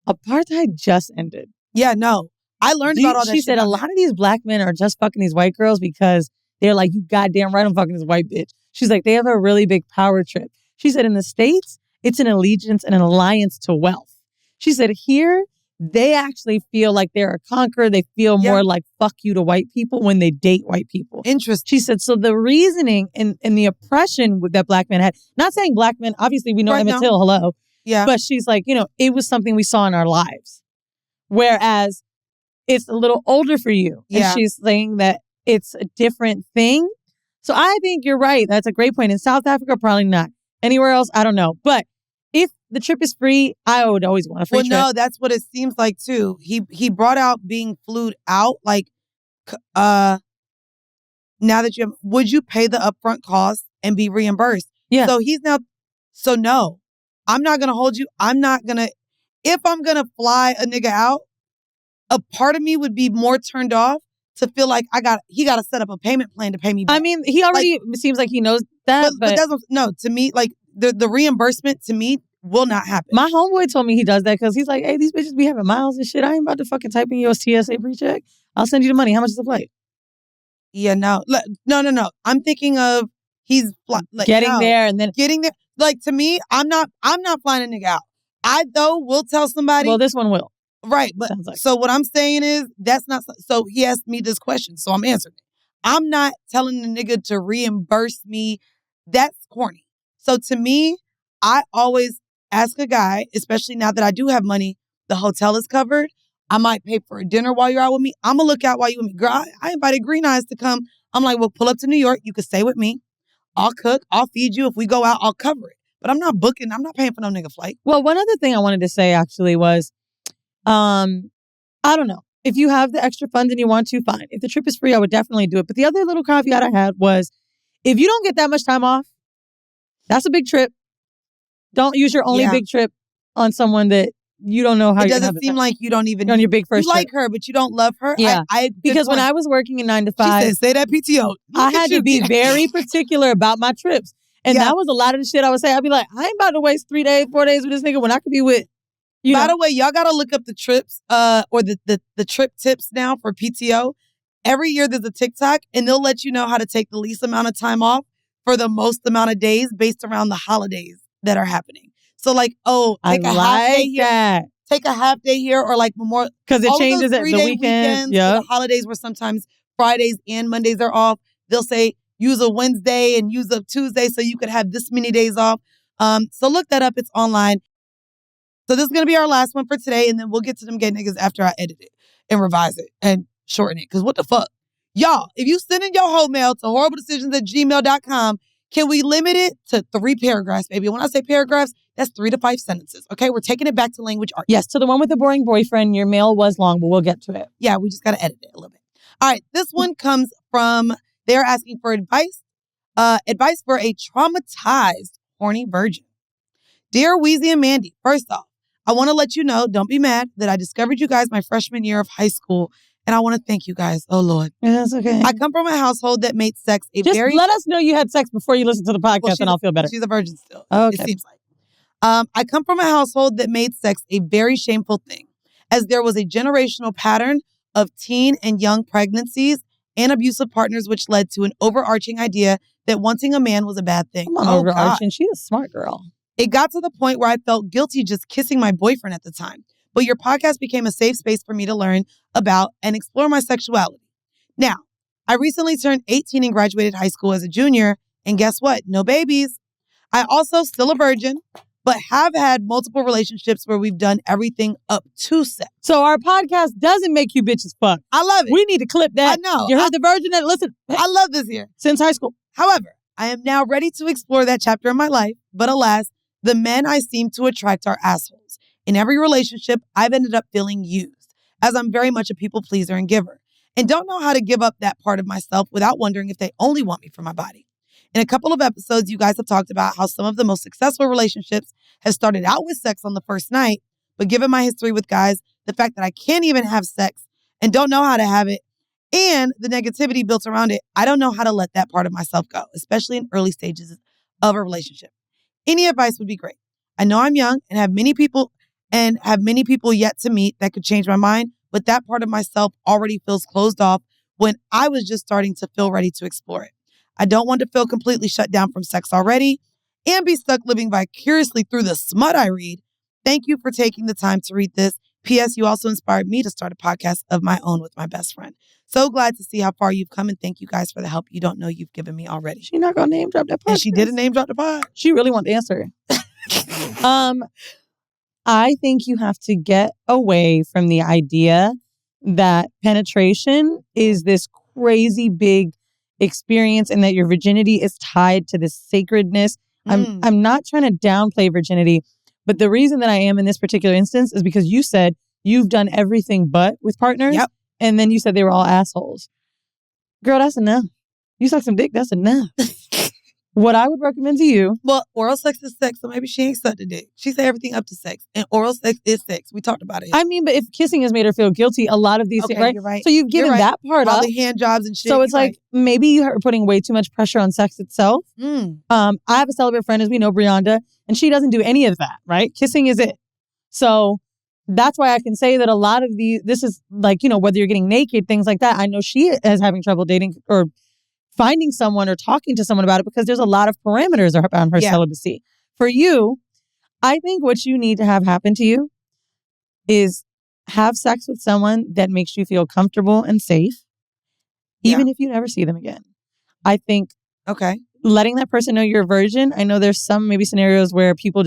apartheid just ended. Yeah, no. I learned about all that shit. She said a lot of these black men are just fucking these white girls because they're like, you goddamn right I'm fucking this white bitch. She's like, they have a really big power trip. She said in the States, it's an allegiance and an alliance to wealth. She said here, they actually feel like they're a conqueror. They feel more like fuck you to white people when they date white people. Interesting. She said, so the reasoning and the oppression that black men had, not saying black men, obviously we know Emmett Till, hello. Yeah. But she's like, it was something we saw in our lives. Whereas it's a little older for you. Yeah. And she's saying that it's a different thing. So I think you're right. That's a great point. In South Africa, probably not. Anywhere else, I don't know. But if the trip is free, I would always want a free trip. Well, no, that's what it seems like too. He brought out being flued out. Like, now that would you pay the upfront cost and be reimbursed? Yeah. So no, I'm not going to hold you. If I'm going to fly a nigga out, a part of me would be more turned off to feel like he got to set up a payment plan to pay me back. I mean, he already seems like he knows that. But no, to me, like the reimbursement to me will not happen. My homeboy told me he does that because he's like, hey, these bitches be having miles and shit. I ain't about to fucking type in your TSA pre-check. I'll send you the money. How much is the flight? Yeah, no. I'm thinking of getting there and then getting there. Like, to me, I'm not flying a nigga out. I, though, will tell somebody. Well, this one will. Right. But so what I'm saying is that's not, so he asked me this question, so I'm answering it. I'm not telling the nigga to reimburse me. That's corny. So to me, I always ask a guy, especially now that I do have money, the hotel is covered. I might pay for a dinner while you're out with me. I'm going to look out while you're with me. Girl, I invited Green Eyes to come. I'm like, well, pull up to New York. You can stay with me. I'll cook. I'll feed you. If we go out, I'll cover it. But I'm not paying for no nigga flight. Well, one other thing I wanted to say actually was, I don't know. If you have the extra funds and you want to, fine. If the trip is free, I would definitely do it. But the other little caveat I had was, if you don't get that much time off, that's a big trip. Don't use your only big trip on someone that you don't know how it you're doesn't seem like you don't even on your big first you like trip. her, but you don't love her. Yeah, because when I was working in 9 to 5, she said, "Say that PTO." I had to be very particular about my trips, and that was a lot of the shit I would say. I'd be like, I ain't about to waste 3 days, 4 days with this nigga when I could be with. By the way, y'all gotta look up the trips, or the trip tips now for PTO. Every year there's a TikTok, and they'll let you know how to take the least amount of time off for the most amount of days based around the holidays that are happening. So like, take a half day here, take a half day here, or like Memorial, because it changes at the weekends. Yeah, the holidays were sometimes Fridays and Mondays are off. They'll say use a Wednesday and use a Tuesday so you could have this many days off. So look that up. It's online. So this is going to be our last one for today, and then we'll get to them gay niggas after I edit it and revise it and shorten it. Because what the fuck? Y'all, if you send in your Heaux Mail to horribledecisions@gmail.com, can we limit it to 3 paragraphs, baby? When I say paragraphs, that's 3 to 5 sentences. Okay, we're taking it back to language art. Yes, to the one with the boring boyfriend. Your mail was long, but we'll get to it. Yeah, we just got to edit it a little bit. All right, this one comes from, they're asking for advice. Advice for a traumatized, horny virgin. Dear Weezy and Mandii, first off, I want to let you know, don't be mad, that I discovered you guys my freshman year of high school, and I want to thank you guys. Oh, Lord. Yeah, that's okay. I come from a household that made sex a Just very... let us know you had sex before you listen to the podcast, and I'll feel better. She's a virgin still. Okay. It seems like. I come from a household that made sex a very shameful thing, as there was a generational pattern of teen and young pregnancies and abusive partners, which led to an overarching idea that wanting a man was a bad thing. Come on, overarching. She's a smart girl. It got to the point where I felt guilty just kissing my boyfriend at the time. But your podcast became a safe space for me to learn about and explore my sexuality. Now, I recently turned 18 and graduated high school as a junior. And guess what? No babies. I also still a virgin, but have had multiple relationships where we've done everything up to sex. So our podcast doesn't make you bitches fuck. I love it. We need to clip that. I know. You heard the virgin that listen. I love this here. Since high school. However, I am now ready to explore that chapter in my life. But alas, the men I seem to attract are assholes. In every relationship, I've ended up feeling used, as I'm very much a people pleaser and giver, and don't know how to give up that part of myself without wondering if they only want me for my body. In a couple of episodes, you guys have talked about how some of the most successful relationships have started out with sex on the first night, but given my history with guys, the fact that I can't even have sex and don't know how to have it, and the negativity built around it, I don't know how to let that part of myself go, especially in early stages of a relationship. Any advice would be great. I know I'm young and have many people yet to meet that could change my mind, but that part of myself already feels closed off when I was just starting to feel ready to explore it. I don't want to feel completely shut down from sex already and be stuck living vicariously through the smut I read. Thank you for taking the time to read this. P.S. You also inspired me to start a podcast of my own with my best friend. So glad to see how far you've come, and thank you guys for the help you don't know you've given me already. She not gonna name drop that podcast. And she didn't name drop the pod. She really want the answer. I think you have to get away from the idea that penetration is this crazy big experience and that your virginity is tied to this sacredness. I'm not trying to downplay virginity, but the reason that I am in this particular instance is because you said you've done everything but with partners. Yep. And then you said they were all assholes. Girl, that's enough. You suck some dick, that's enough. What I would recommend to you... Well, oral sex is sex, so maybe she ain't sucked a dick. She said everything up to sex. And oral sex is sex. We talked about it. I mean, but if kissing has made her feel guilty, a lot of these things, right? You're right. So you've given that part all up. the hand jobs and shit. So it's like, maybe you're putting way too much pressure on sex itself. I have a celibate friend, as we know, Brianda, and she doesn't do any of that, right? Kissing is it. So that's why I can say that a lot of this is like, you know, whether you're getting naked, things like that. I know she is having trouble dating or finding someone or talking to someone about it because there's a lot of parameters around her celibacy. For you, I think what you need to have happen to you is have sex with someone that makes you feel comfortable and safe, even if you never see them again. I think letting that person know you're a virgin. I know there's some maybe scenarios where people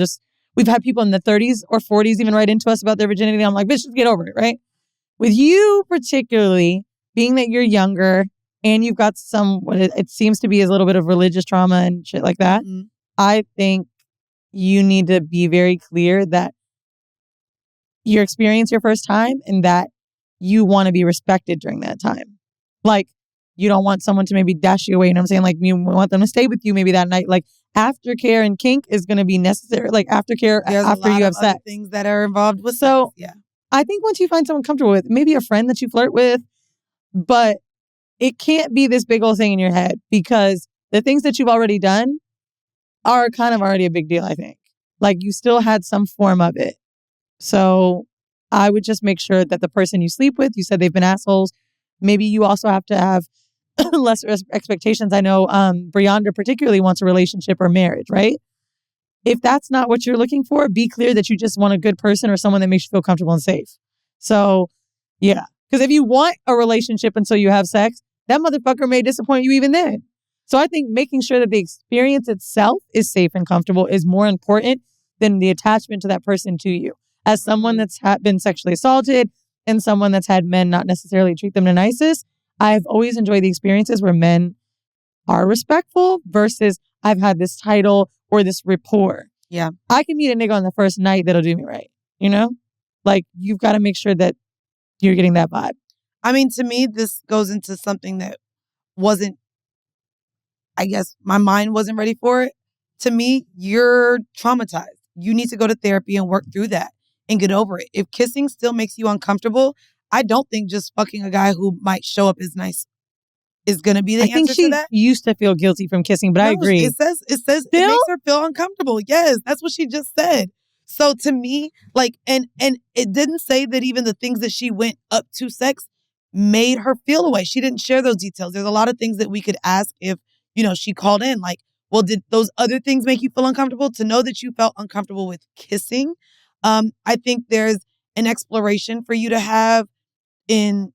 we've had people in the 30s or 40s even write into us about their virginity. I'm like, bitch, just get over it, right? With you particularly, being that you're younger, and you've got what it seems to be a little bit of religious trauma and shit like that. I think you need to be very clear that you experience your first time and that you want to be respected during that time. Like, you don't want someone to maybe dash you away. You know what I'm saying? Like, you want them to stay with you maybe that night. Like, aftercare and kink is going to be necessary. Like, aftercare after you have sex. Things that are involved with sex. Yeah. I think once you find someone comfortable with, maybe a friend that you flirt with, but it can't be this big old thing in your head because the things that you've already done are kind of already a big deal, I think. Like, you still had some form of it. So I would just make sure that the person you sleep with, you said they've been assholes. Maybe you also have to have lesser expectations. I know Brianda particularly wants a relationship or marriage, right? If that's not what you're looking for, be clear that you just want a good person or someone that makes you feel comfortable and safe. So, yeah. Because if you want a relationship until you have sex, that motherfucker may disappoint you even then. So I think making sure that the experience itself is safe and comfortable is more important than the attachment to that person to you. As someone that's been sexually assaulted and someone that's had men not necessarily treat them the nicest, I've always enjoyed the experiences where men are respectful versus I've had this title or this rapport. Yeah. I can meet a nigga on the first night that'll do me right. You know? Like, you've got to make sure that you're getting that vibe. I mean, to me, this goes into something that wasn't, I guess my mind wasn't ready for it. To me, you're traumatized. You need to go to therapy and work through that and get over it. If kissing still makes you uncomfortable, I don't think just fucking a guy who might show up as nice is going to be the answer to that. I think she used to feel guilty from kissing, but I agree. It says it makes her feel uncomfortable. Yes, that's what she just said. So to me, like, and it didn't say that even the things that she went up to sex made her feel away. She didn't share those details. There's a lot of things that we could ask if, she called in. Like, well, did those other things make you feel uncomfortable? To know that you felt uncomfortable with kissing, I think there's an exploration for you to have in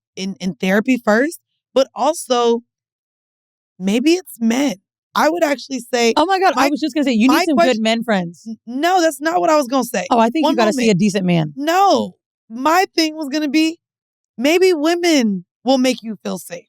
therapy first, but also maybe it's men. I would actually say, oh my God, I was just going to say, you need some good men friends. No, that's not what I was going to say. Oh, I think you got to see a decent man. No, my thing was going to be, maybe women will make you feel safe.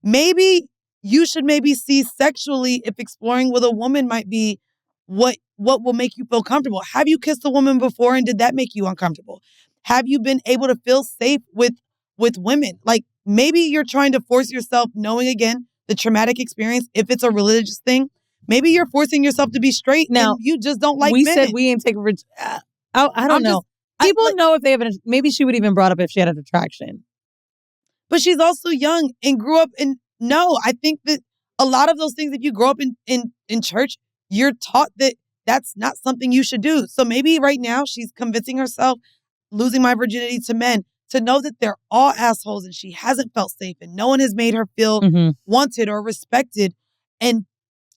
Maybe you should see sexually if exploring with a woman might be what will make you feel comfortable. Have you kissed a woman before and did that make you uncomfortable? Have you been able to feel safe with women? Like, maybe you're trying to force yourself, knowing again the traumatic experience. If it's a religious thing, maybe you're forcing yourself to be straight now, and you just don't like we men. Said we ain't taking I don't know. People know if they have maybe she would even brought up if she had an attraction. But she's also young and grew up in, no, I think that a lot of those things, if you grow up in church, you're taught that that's not something you should do. So maybe right now she's convincing herself, losing my virginity to men, to know that they're all assholes and she hasn't felt safe and no one has made her feel wanted or respected. And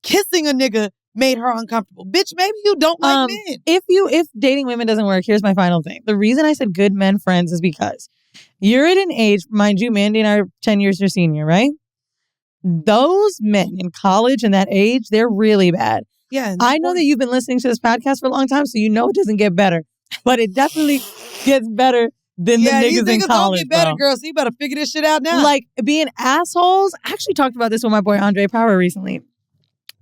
kissing a nigga made her uncomfortable. Bitch, maybe you don't like men. If dating women doesn't work, here's my final thing. The reason I said good men friends is because you're at an age, mind you, Mandii and I are 10 years your senior, right? Those men in college and that age, they're really bad. Yeah. I know that you've been listening to this podcast for a long time, so you know it doesn't get better. But it definitely gets better than the niggas in college, don't get better, girl. So you better figure this shit out now. Like, being assholes. I actually talked about this with my boy Andre Power recently.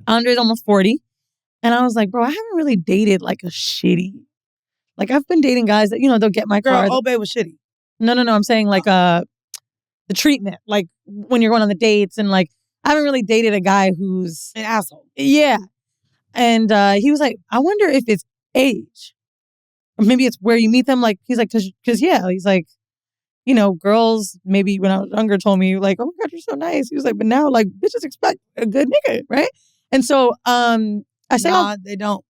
Andre's almost 40. And I was like, bro, I haven't really dated like a shitty. Like, I've been dating guys that, they'll get my car. Girl, Obey was shitty. No. I'm saying like the treatment. Like, when you're going on the dates and like, I haven't really dated a guy who's an asshole. Yeah. And he was like, I wonder if it's age. Or maybe it's where you meet them. Like, he's like, cause yeah. He's like, girls maybe when I was younger told me like, oh my God, you're so nice. He was like, but now like bitches expect a good nigga, right? And so I say, nah, they don't.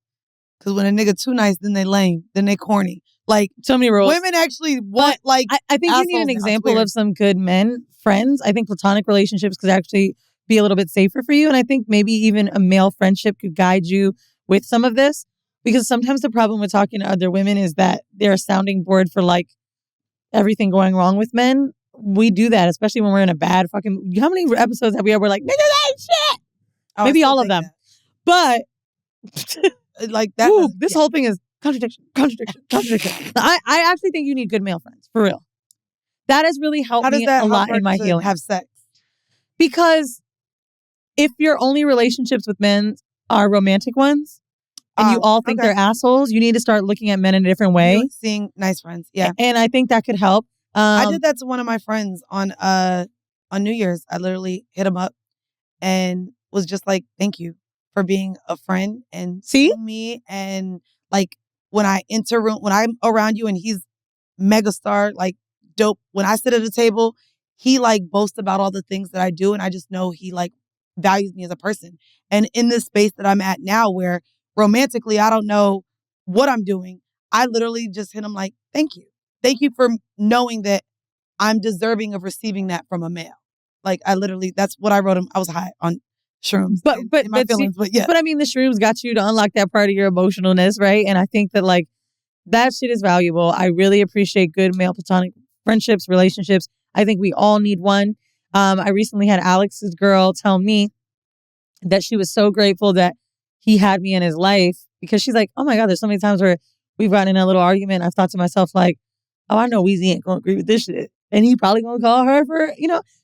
Cause when a nigga too nice, then they lame, then they corny. Like, so many rules. Women actually want like. I think you need an example of some good men friends. I think platonic relationships could actually be a little bit safer for you. And I think maybe even a male friendship could guide you with some of this. Because sometimes the problem with talking to other women is that they're a sounding board for like everything going wrong with men. We do that, especially when we're in a bad fucking... How many episodes have we had where we're like, niggas ain't shit? Maybe all of them. But like that. Ooh, this whole thing is contradiction. I actually think you need good male friends, for real. That has really helped me a lot in my healing. Have sex? Because if your only relationships with men are romantic ones, and you all think they're assholes, you need to start looking at men in a different way. Seeing nice friends. Yeah. And I think that could help. I did that to one of my friends on New Year's. I literally hit him up and was just like, thank you for being a friend and seeing me. And like when I'm around you and he's megastar, like dope. When I sit at a table, he like boasts about all the things that I do. And I just know he like values me as a person. And in this space that I'm at now where romantically, I don't know what I'm doing. I literally just hit him like, thank you. Thank you for knowing that I'm deserving of receiving that from a male. Like that's what I wrote him. I was high on shrooms. But my feelings, but yeah. But I mean, the shrooms got you to unlock that part of your emotionalness, right? And I think that like that shit is valuable. I really appreciate good male platonic friendships, relationships. I think we all need one. I recently had Alex's girl tell me that she was so grateful that he had me in his life because she's like, oh my God, there's so many times where we've gotten in a little argument. I've thought to myself like, oh, I know Weezy ain't gonna agree with this shit. And he probably gonna call her for,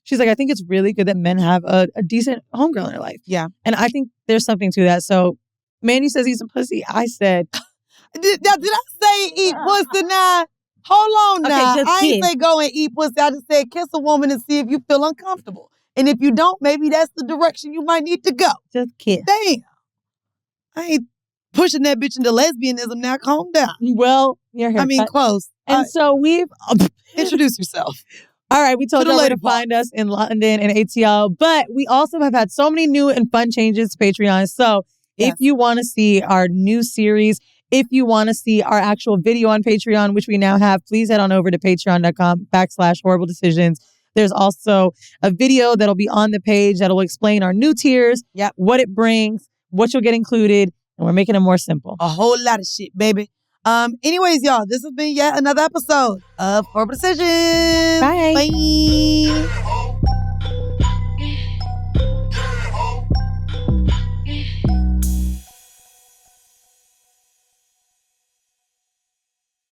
she's like, I think it's really good that men have a decent homegirl in their life. Yeah. And I think there's something to that. So Mandii says he's a pussy. I said, did I say eat pussy now? Hold on Okay, now. just I ain't kiss. say go and eat pussy. I just said kiss a woman and see if you feel uncomfortable. And if you don't, maybe that's the direction you might need to go. just kiss. Damn. I ain't pushing that bitch into lesbianism now. Calm down. Well, your haircut. I mean, close. And so we've Introduce yourself. All right, we told To the y'all where to lady part. find us in London and ATL, but we also have had so many new and fun changes to Patreon. So Yes. if you want to see our new series, if you want to see our actual video on Patreon, which we now have, please head on over to patreon.com/horrible decisions. There's also a video that'll be on the page that'll explain our new tiers, what it brings, what you'll get included, and we're making it more simple. A whole lot of shit, baby. Anyways, y'all, this has been yet another episode of Horrible Decisions. Bye. Bye.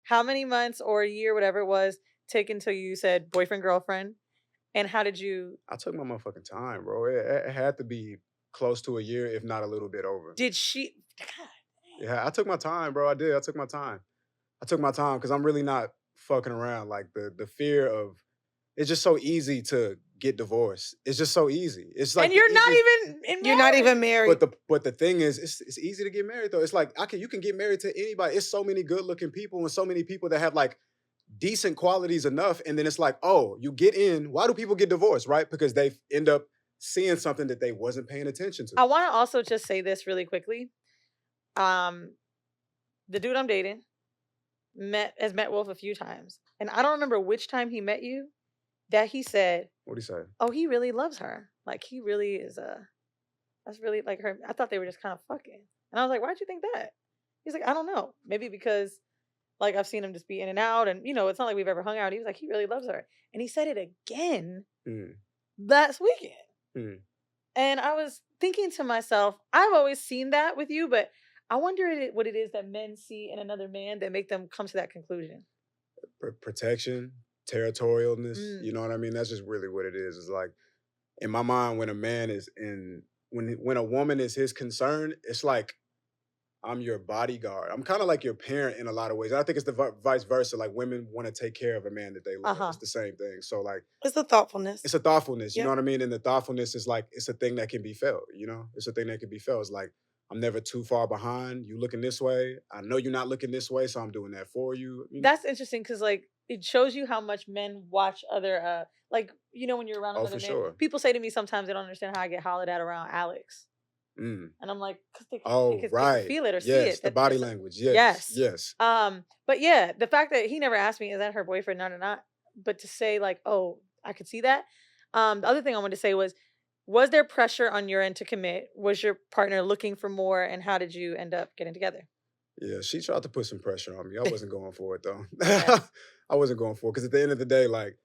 How many months or a year, whatever it was, take until you said boyfriend, girlfriend? And how did you... I took my motherfucking time, bro. It had to be close to a year, if not a little bit over. Did she... Yeah, I took my time, bro. I did. I took my time because I'm really not fucking around. Like the fear of... It's just so easy to get divorced. It's just so easy. It's like And you're not even married. But the thing is, it's easy to get married though. It's like you can get married to anybody. It's so many good looking people and so many people that have like decent qualities enough. And then it's like, oh, you get in. Why do people get divorced, right? Because they end up seeing something that they wasn't paying attention to. I want to also just say this really quickly. The dude I'm dating has met Wolf a few times. And I don't remember which time he met you that he said, What'd he say? oh, he really loves her. Like, he really is that's really like her. I thought they were just kind of fucking. And I was like, why'd you think that? He's like, I don't know. Maybe because, like, I've seen him just be in and out. And, it's not like we've ever hung out. He was like, he really loves her. And he said it again last weekend. And I was thinking to myself, I've always seen that with you, but I wonder what it is that men see in another man that make them come to that conclusion. Protection, territorialness. You know what I mean? That's just really what it is. It's like, in my mind, when a man is when a woman is his concern, it's like, I'm your bodyguard. I'm kind of like your parent in a lot of ways. I think it's the vice versa. Like, women want to take care of a man that they love. It's the same thing. So like, It's a thoughtfulness. it's a thoughtfulness. You Yeah. know what I mean? And the thoughtfulness is like, it's a thing that can be felt. It's a thing that can be felt. It's like, I'm never too far behind. You looking this way. I know you're not looking this way, so I'm doing that for you. That's interesting because, like, it shows you how much men watch other, when you're around another man. Sure. People say to me sometimes they don't understand how I get hollered at around Alex. And I'm like, because they right. can feel it or see Yes, it. the body language. Yes. But yeah, the fact that he never asked me, is that her boyfriend or not? But to say like, oh, I could see that. The other thing I wanted to say was there pressure on your end to commit? Was your partner looking for more? And how did you end up getting together? Yeah, she tried to put some pressure on me. I wasn't going for it though. Yeah. I wasn't going for it because at the end of the day, like,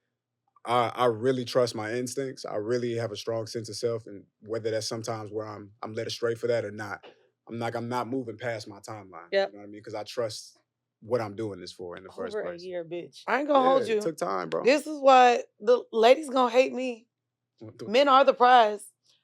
I really trust my instincts. I really have a strong sense of self, and whether that's sometimes where I'm led astray for that or not, I'm not moving past my timeline. Yep. You know what I mean? Because I trust what I'm doing this for in the first Over place. a year, bitch. I ain't gonna hold you. It took time, bro. This is why the ladies gonna hate me. Men are the prize.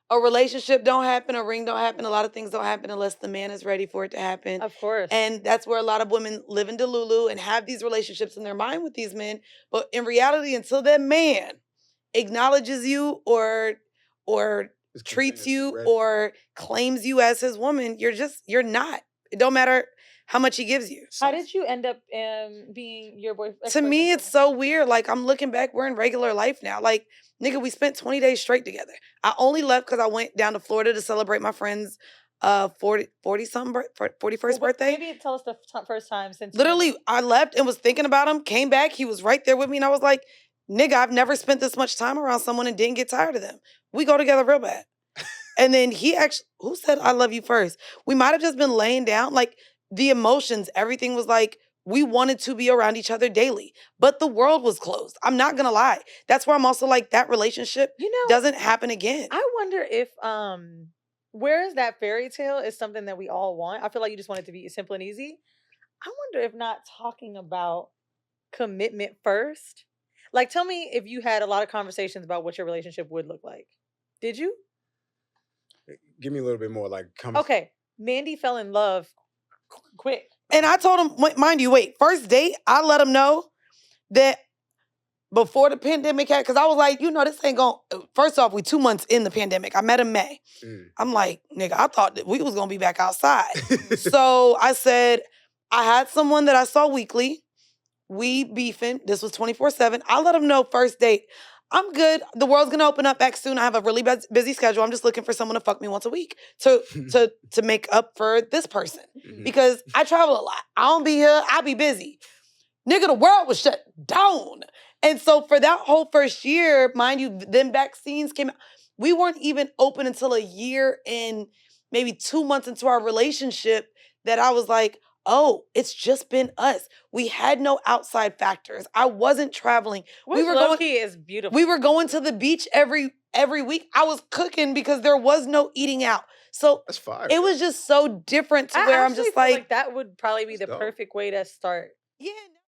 A relationship don't happen, a ring don't happen, a lot of things don't happen unless the man is ready for it to happen. Of course. And that's where a lot of women live in Delulu and have these relationships in their mind with these men. But in reality, until that man acknowledges you or treats you or claims you as his woman, you're not. It don't matter how much he gives you. How did you end up being your boyfriend? To me, it's so weird. Like, I'm looking back, we're in regular life now. Like, nigga, we spent 20 days straight together. I only left because I went down to Florida to celebrate my friend's 41st birthday. Maybe tell us the first time since. Literally, I left and was thinking about him, came back, he was right there with me, and I was like, nigga, I've never spent this much time around someone and didn't get tired of them. We go together real bad. And then he actually, who said I love you first? We might have just been laying down, like, the emotions, everything was like we wanted to be around each other daily, but the world was closed. I'm not gonna lie. That's where I'm also like, that relationship doesn't happen again. I wonder if whereas that fairy tale is something that we all want. I feel like you just want it to be simple and easy. I wonder if not talking about commitment first. Like, tell me if you had a lot of conversations about what your relationship would look like. Did you? Give me a little bit more, like, Okay, Mandii fell in love quick. And I told him, mind you, first date, I let him know that before the pandemic had, because I was like, this ain't going, first off, we 2 months in the pandemic. I met him May. I'm like, nigga, I thought that we was going to be back outside. So I said, I had someone that I saw weekly. We beefing. This was 24/7. I let him know first date, I'm good. The world's going to open up back soon. I have a really busy schedule. I'm just looking for someone to fuck me once a week to make up for this person. Because I travel a lot. I don't be here. I be busy. Nigga, the world was shut down. And so for that whole first year, mind you, then vaccines came out. We weren't even open until a year and maybe 2 months into our relationship that I was like, oh, it's just been us. We had no outside factors. I wasn't traveling. Which low-key is beautiful. We were going to the beach every week. I was cooking because there was no eating out. So that's fire. It was just so different to where I'm just like that would probably be the perfect way to start. Yeah.